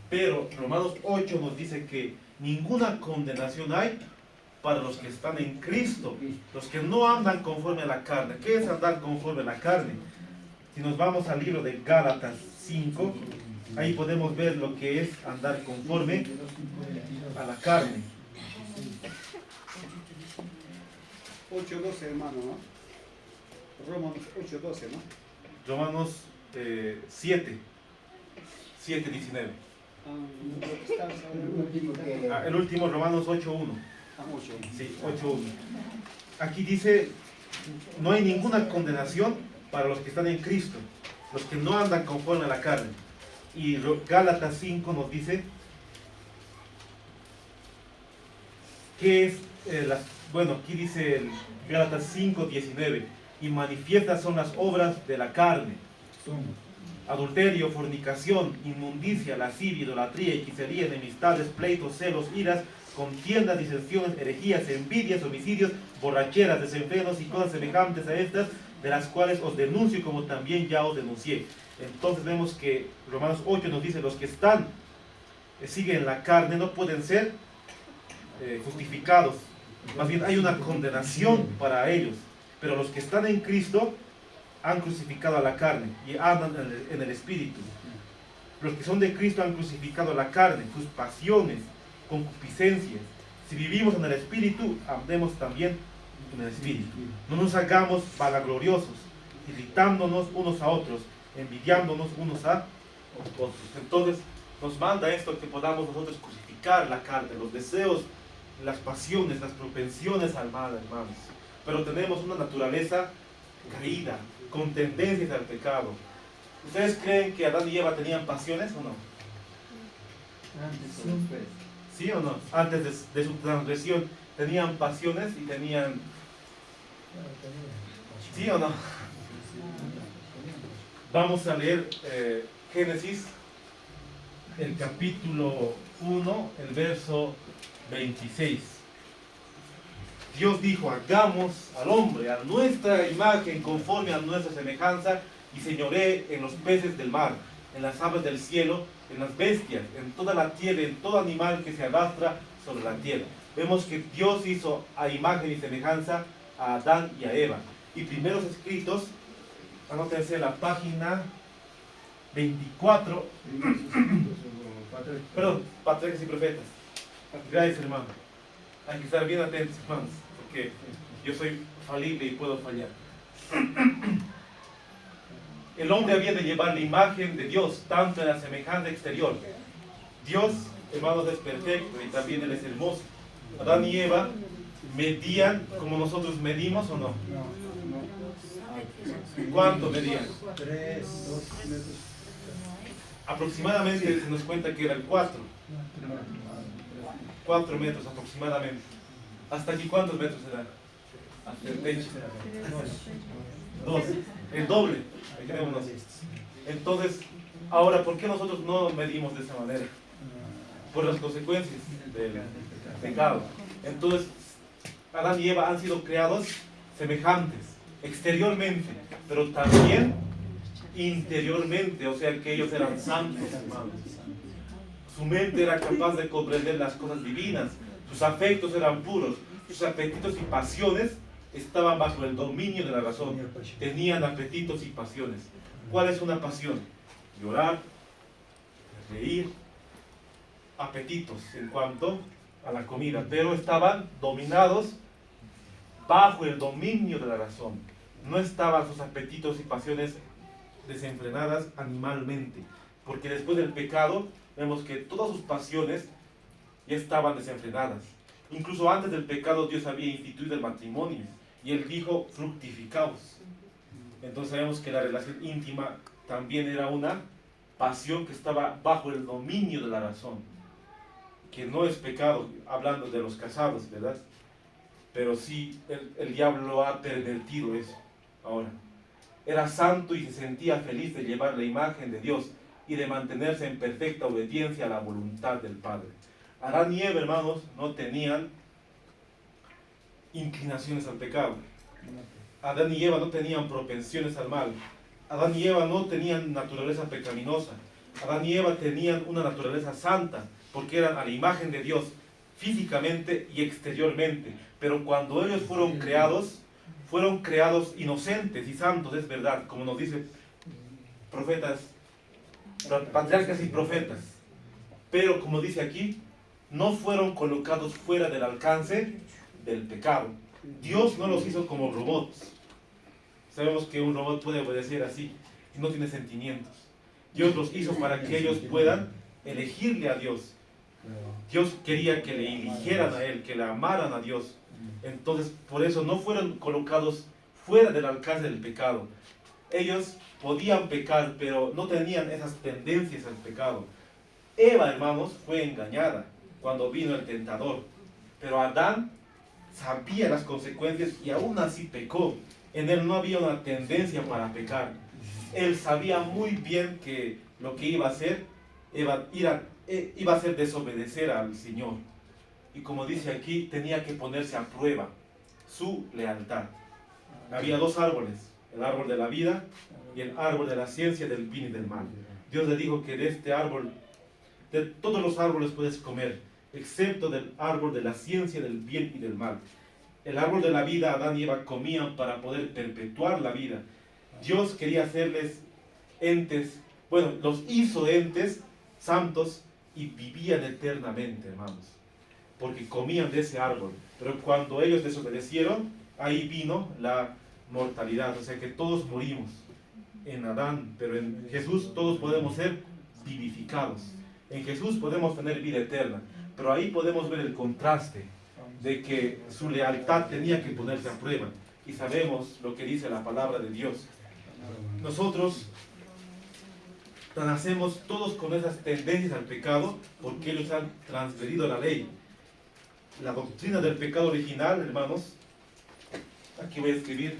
Pero Romanos 8 nos dice que ninguna condenación hay para los que están en Cristo, los que no andan conforme a la carne. ¿Qué es andar conforme a la carne? Si nos vamos al libro de Gálatas 5, ahí podemos ver lo que es andar conforme a la carne. 8:12, hermano, ¿no? Romanos 8:12, ¿no? Romanos 7, 19. El último, Romanos 8:1. Sí, 8:1. Aquí dice, no hay ninguna condenación para los que están en Cristo, los que no andan conforme a la carne. Y Gálatas 5 nos dice que es, aquí dice el Gálatas 5:19, y manifiestas son las obras de la carne: adulterio, fornicación, inmundicia, lascivia, idolatría, hechicería, enemistades, pleitos, celos, iras, contiendas, disensiones, herejías, envidias, homicidios, borracheras, desenfrenos y cosas semejantes a estas, de las cuales os denuncio como también ya os denuncié. Entonces vemos que Romanos 8 nos dice, los que siguen la carne no pueden ser justificados, más bien hay una condenación para ellos, pero los que están en Cristo han crucificado a la carne y andan en el Espíritu. Los que son de Cristo han crucificado la carne, sus pasiones, concupiscencias. Si vivimos en el Espíritu, andemos también en el Espíritu. No nos hagamos vanagloriosos, irritándonos unos a otros, envidiándonos unos a otros. Entonces nos manda esto, que podamos nosotros crucificar la carne, los deseos, las pasiones, las propensiones al mal, hermanos. Pero tenemos una naturaleza caída, con tendencias al pecado. ¿Ustedes creen que Adán y Eva tenían pasiones o no? Antes o después. ¿Sí o no? Antes de su transgresión, ¿tenían pasiones y tenían... ¿Sí o no? Vamos a leer Génesis, el capítulo 1, el verso 26. Dios dijo: hagamos al hombre a nuestra imagen, conforme a nuestra semejanza, y señoree en los peces del mar, en las aves del cielo, en las bestias, en toda la tierra, en todo animal que se arrastra sobre la tierra. Vemos que Dios hizo a imagen y semejanza a Adán y a Eva. Y primeros escritos, anótense en la página 24, perdón, Patriarcas y Profetas. Gracias, hermano. Hay que estar bien atentos, hermanos, porque yo soy falible y puedo fallar. El hombre había de llevar la imagen de Dios, tanto en la semejanza exterior. Dios, hermanos, es perfecto y también Él es hermoso. Adán y Eva medían como nosotros medimos, ¿o no? ¿Cuánto medían? 2 metros. Aproximadamente se nos cuenta que eran 4 metros aproximadamente. ¿Hasta aquí cuántos metros será? Hasta el techo. 2, el doble. Entonces, ahora, ¿por qué nosotros no medimos de esa manera? Por las consecuencias del pecado. Entonces, Adán y Eva han sido creados semejantes, exteriormente, pero también interiormente, o sea que ellos eran santos, hermanos. Su mente era capaz de comprender las cosas divinas, sus afectos eran puros, sus apetitos y pasiones estaban bajo el dominio de la razón. Tenían apetitos y pasiones. ¿Cuál es una pasión? Llorar, reír, apetitos en cuanto a la comida, pero estaban dominados bajo el dominio de la razón. No estaban sus apetitos y pasiones desenfrenadas animalmente, porque después del pecado vemos que todas sus pasiones ya estaban desenfrenadas. Incluso antes del pecado Dios había instituido el matrimonio y Él dijo: fructificaos. Entonces sabemos que la relación íntima también era una pasión que estaba bajo el dominio de la razón, que no es pecado, hablando de los casados, ¿verdad? Pero sí el diablo ha pervertido eso. Ahora, era santo y se sentía feliz de llevar la imagen de Dios y de mantenerse en perfecta obediencia a la voluntad del Padre. Adán y Eva, hermanos, no tenían inclinaciones al pecado. Adán y Eva no tenían propensiones al mal. Adán y Eva no tenían naturaleza pecaminosa. Adán y Eva tenían una naturaleza santa, porque eran a la imagen de Dios, físicamente y exteriormente. Pero cuando ellos fueron creados inocentes y santos, es verdad, como nos dice profetas, patriarcas y profetas. Pero como dice aquí, no fueron colocados fuera del alcance del pecado. Dios no los hizo como robots. Sabemos que un robot puede obedecer así y no tiene sentimientos. Dios los hizo para que ellos puedan elegirle a Dios. Dios quería que le eligieran a Él, que le amaran a Dios. Entonces, por eso no fueron colocados fuera del alcance del pecado. Ellos podían pecar, pero no tenían esas tendencias al pecado. Eva, hermanos, fue engañada cuando vino el tentador. Pero Adán sabía las consecuencias y aún así pecó. En él no había una tendencia para pecar. Él sabía muy bien que lo que iba a hacer iba a ser desobedecer al Señor. Y como dice aquí, tenía que ponerse a prueba su lealtad. Había 2 árboles, el árbol de la vida y el árbol de la ciencia del bien y del mal. Dios le dijo que de este árbol, de todos los árboles puedes comer, excepto del árbol de la ciencia del bien y del mal. El árbol de la vida, Adán y Eva comían para poder perpetuar la vida. Dios quería hacerles entes, bueno, los hizo entes santos y vivían eternamente, hermanos, porque comían de ese árbol. Pero cuando ellos desobedecieron, ahí vino la mortalidad, o sea que todos morimos en Adán, pero en Jesús todos podemos ser vivificados. En Jesús podemos tener vida eterna, pero ahí podemos ver el contraste de que su lealtad tenía que ponerse a prueba. Y sabemos lo que dice la palabra de Dios. Nosotros nacemos todos con esas tendencias al pecado porque ellos han transgredido la ley. La doctrina del pecado original, hermanos, aquí voy a escribir,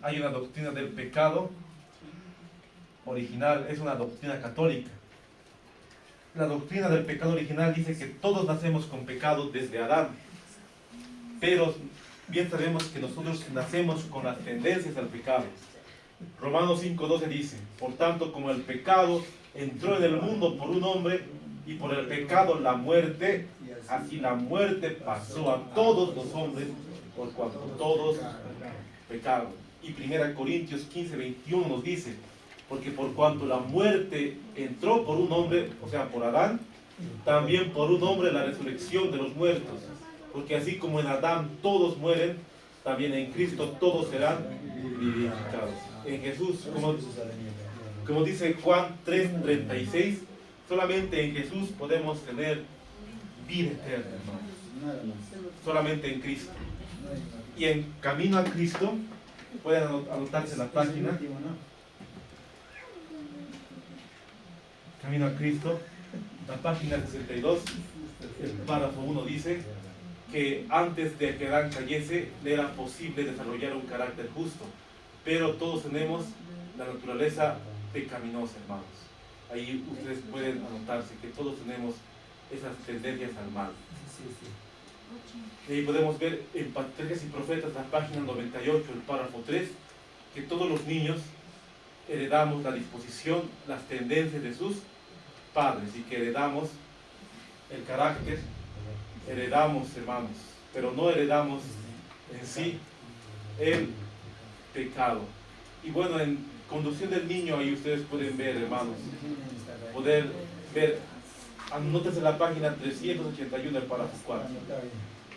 hay una doctrina del pecado original, es una doctrina católica. La doctrina del pecado original dice que todos nacemos con pecado desde Adán, pero bien sabemos que nosotros nacemos con las tendencias al pecado. Romanos 5:12 dice, por tanto, como el pecado entró en el mundo por un hombre, y por el pecado la muerte, así la muerte pasó a todos los hombres, por cuanto todos pecaron. Y 1 Corintios 15:21 nos dice, porque por cuanto la muerte entró por un hombre, o sea, por Adán, también por un hombre la resurrección de los muertos. Porque así como en Adán todos mueren, también en Cristo todos serán vivificados. En Jesús, como dice Juan 3:36, solamente en Jesús podemos tener vida eterna, hermanos. Solamente en Cristo. Y en Camino a Cristo, pueden anotarse la página. Camino a Cristo, la página 62, el párrafo 1 dice que antes de que Adán cayese le era posible desarrollar un carácter justo, pero todos tenemos la naturaleza pecaminosa, hermanos. Ahí ustedes pueden anotarse que todos tenemos esas tendencias al mal. Y ahí podemos ver en Patriarcas y Profetas, la página 98, el párrafo 3, que todos los niños heredamos la disposición, las tendencias de sus padres, y que heredamos el carácter, heredamos, hermanos, pero no heredamos en sí el pecado. Y bueno, en conducción del niño, ahí ustedes pueden ver, hermanos, poder ver, anótense la página 381 del párrafo 4.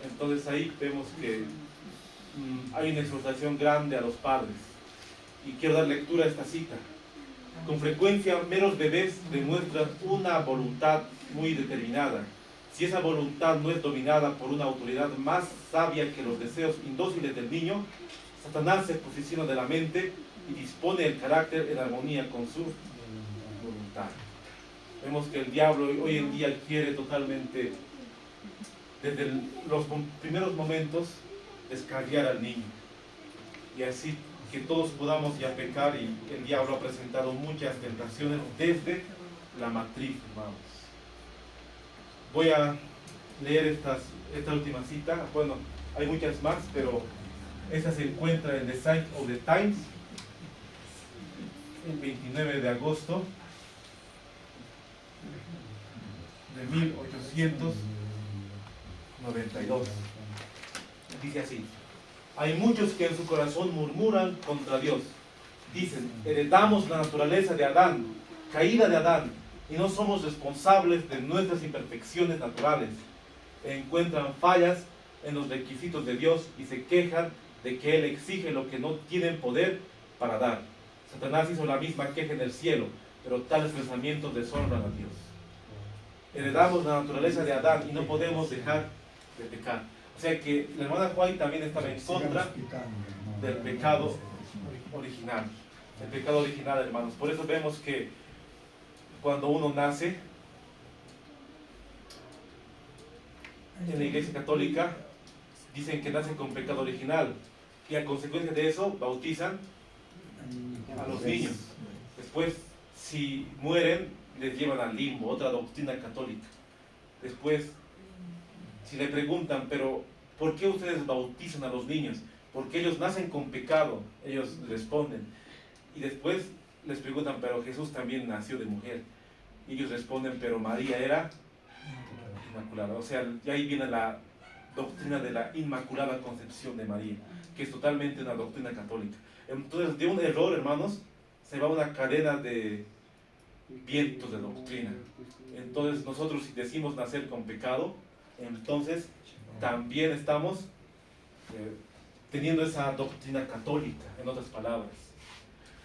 Entonces ahí vemos que hay una exhortación grande a los padres. Y quiero dar lectura a esta cita. Con frecuencia, meros bebés demuestran una voluntad muy determinada. Si esa voluntad no es dominada por una autoridad más sabia que los deseos indóciles del niño, Satanás se posiciona de la mente y dispone el carácter en armonía con su voluntad. Vemos que el diablo hoy en día quiere totalmente, desde los primeros momentos, descarriar al niño. Y así que todos podamos ya pecar, y el diablo ha presentado muchas tentaciones desde la matriz, hermanos. Voy a leer esta última cita. Bueno, hay muchas más, pero esta se encuentra en The Sign of the Times, el 29 de agosto de 1892. Dice así: hay muchos que en su corazón murmuran contra Dios. Dicen, heredamos la naturaleza de Adán, caída de Adán, y no somos responsables de nuestras imperfecciones naturales. Encuentran fallas en los requisitos de Dios y se quejan de que Él exige lo que no tienen poder para dar. Satanás hizo la misma queja en el cielo, pero tales pensamientos deshonran a Dios. Heredamos la naturaleza de Adán y no podemos dejar de pecar. O sea que la hermana White también estaba en contra del pecado original. El pecado original, hermanos. Por eso vemos que cuando uno nace en la Iglesia Católica, dicen que nace con pecado original, y a consecuencia de eso bautizan a los niños. Después, si mueren, les llevan al limbo, otra doctrina católica. Después, si le preguntan, pero ¿por qué ustedes bautizan a los niños? Porque ellos nacen con pecado, ellos responden. Y después les preguntan, pero Jesús también nació de mujer. Y ellos responden, pero María era inmaculada. O sea, ya ahí viene la doctrina de la Inmaculada Concepción de María, que es totalmente una doctrina católica. Entonces, de un error, hermanos, se va una cadena de vientos de doctrina. Entonces, nosotros si decimos nacer con pecado, entonces también estamos teniendo esa doctrina católica, en otras palabras.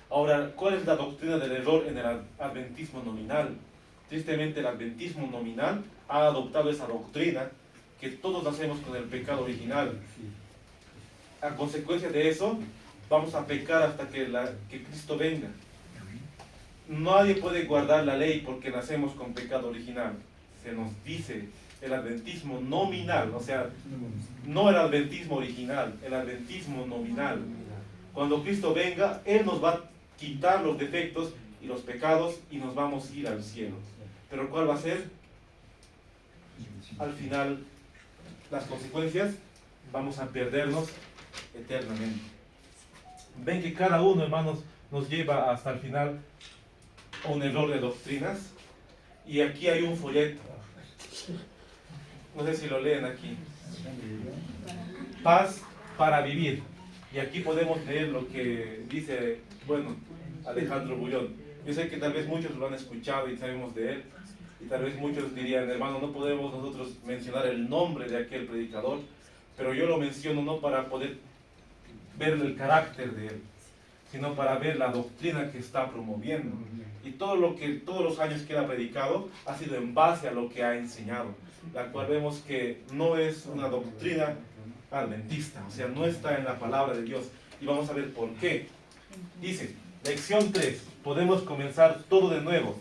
Ahora, ¿cuál es la doctrina del error en el adventismo nominal? Tristemente, el adventismo nominal ha adoptado esa doctrina que todos nacemos con el pecado original. A consecuencia de eso, vamos a pecar hasta que Cristo venga. Nadie puede guardar la ley porque nacemos con pecado original. Se nos dice el adventismo nominal, o sea, no el adventismo original, el adventismo nominal. Cuando Cristo venga, Él nos va a quitar los defectos y los pecados y nos vamos a ir al cielo. Pero ¿cuál va a ser? Al final, las consecuencias, vamos a perdernos eternamente. Ven que cada uno, hermanos, nos lleva hasta el final a un error de doctrinas. Y aquí hay un folleto. No sé si lo leen aquí. Paz para vivir. Y aquí podemos leer lo que dice, bueno, Alejandro Bullón. Yo sé que tal vez muchos lo han escuchado y sabemos de él. Y tal vez muchos dirían, hermano, no podemos nosotros mencionar el nombre de aquel predicador. Pero yo lo menciono no para poder ver el carácter de él, sino para ver la doctrina que está promoviendo. Y todos los años que él ha predicado ha sido en base a lo que ha enseñado, la cual vemos que no es una doctrina adventista, o sea, no está en la palabra de Dios. Y vamos a ver por qué. Dice, lección 3, podemos comenzar todo de nuevo.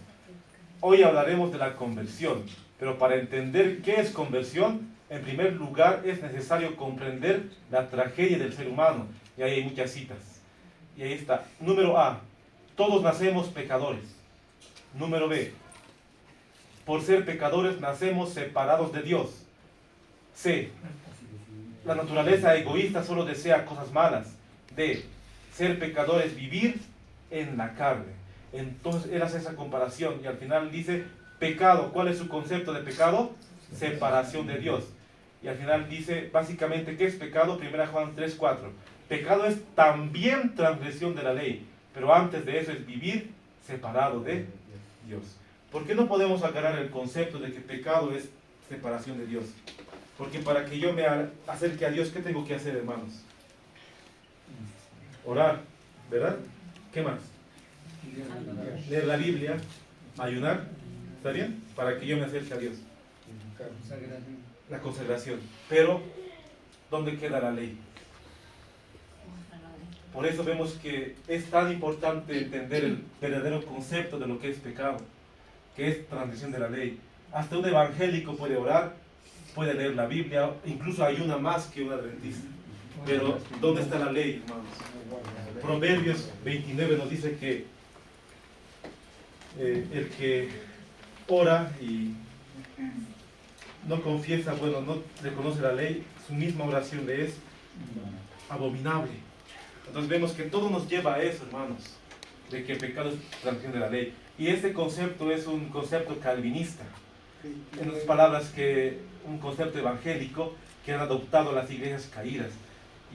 Hoy hablaremos de la conversión, pero para entender qué es conversión, en primer lugar es necesario comprender la tragedia del ser humano. Y ahí hay muchas citas. Y ahí está. Número A, todos nacemos pecadores. Número B, por ser pecadores nacemos separados de Dios. C, la naturaleza egoísta solo desea cosas malas. D, ser pecador es vivir en la carne. Entonces él hace esa comparación y al final dice, pecado, ¿cuál es su concepto de pecado? Separación de Dios. Y al final dice, básicamente, ¿qué es pecado? 1 Juan 3:4. Pecado es también transgresión de la ley, pero antes de eso es vivir separado de Dios. ¿Por qué no podemos agarrar el concepto de que pecado es separación de Dios? Porque para que yo me acerque a Dios, ¿qué tengo que hacer, hermanos? Orar, ¿verdad? ¿Qué más? Leer la Biblia, ayunar, ¿está bien? Para que yo me acerque a Dios. La consagración. Pero, ¿dónde queda la ley? Por eso vemos que es tan importante entender el verdadero concepto de lo que es pecado, que es transgresión de la ley. Hasta un evangélico puede orar, puede leer la Biblia, incluso ayuna más que un adventista. Pero, ¿dónde está la ley, hermanos? Proverbios 29 nos dice que el que ora y no confiesa, bueno, no reconoce la ley, su misma oración le es abominable. Entonces vemos que todo nos lleva a eso, hermanos, de que el pecado es transgresión de la ley. Y este concepto es un concepto calvinista. En otras palabras, que un concepto evangélico que han adoptado las iglesias caídas.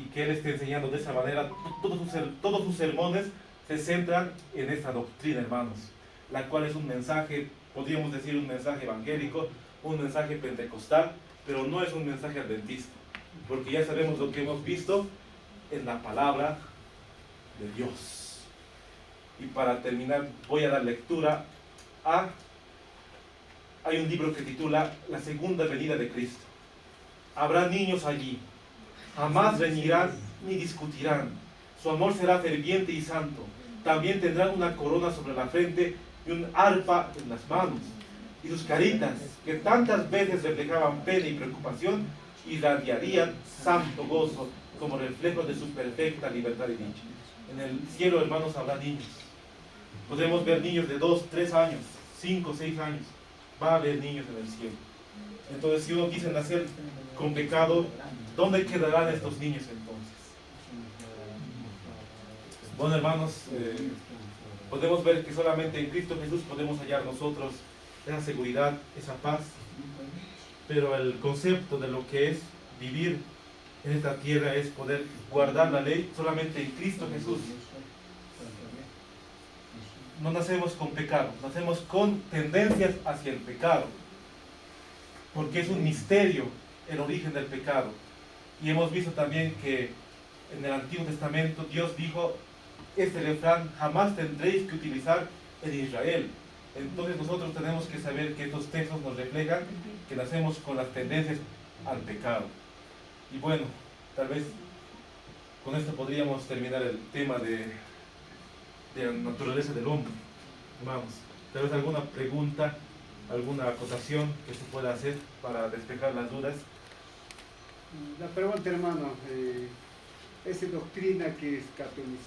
Y que él está enseñando de esa manera, todos sus sermones se centran en esta doctrina, hermanos. La cual es un mensaje, podríamos decir un mensaje evangélico, un mensaje pentecostal, pero no es un mensaje adventista. Porque ya sabemos lo que hemos visto en la palabra de Dios. Y para terminar, voy a dar lectura a... Hay un libro que titula La segunda venida de Cristo. Habrá niños allí, jamás reñirán ni discutirán. Su amor será ferviente y santo. También tendrán una corona sobre la frente y un arpa en las manos. Y sus caritas, que tantas veces reflejaban pena y preocupación, irradiarían santo gozo como reflejo de su perfecta libertad y dicha. En el cielo, hermanos, habrá niños. Podemos ver niños de 2, 3 años, 5, 6 años. Va a haber niños en el cielo. Entonces, si uno quiere nacer con pecado, ¿dónde quedarán estos niños entonces? Bueno, hermanos, podemos ver que solamente en Cristo Jesús podemos hallar nosotros esa seguridad, esa paz. Pero el concepto de lo que es vivir en esta tierra es poder guardar la ley solamente en Cristo Jesús. No nacemos con pecado, nacemos con tendencias hacia el pecado, porque es un misterio el origen del pecado. Y hemos visto también que en el Antiguo Testamento Dios dijo, este refrán jamás tendréis que utilizar en Israel. Entonces nosotros tenemos que saber que estos textos nos reflejan que nacemos con las tendencias al pecado. Y bueno, tal vez con esto podríamos terminar el tema de la naturaleza del hombre. Vamos, tal vez alguna pregunta, alguna acotación que se pueda hacer para despejar las dudas. La pregunta, hermano, esa doctrina que es catolicismo,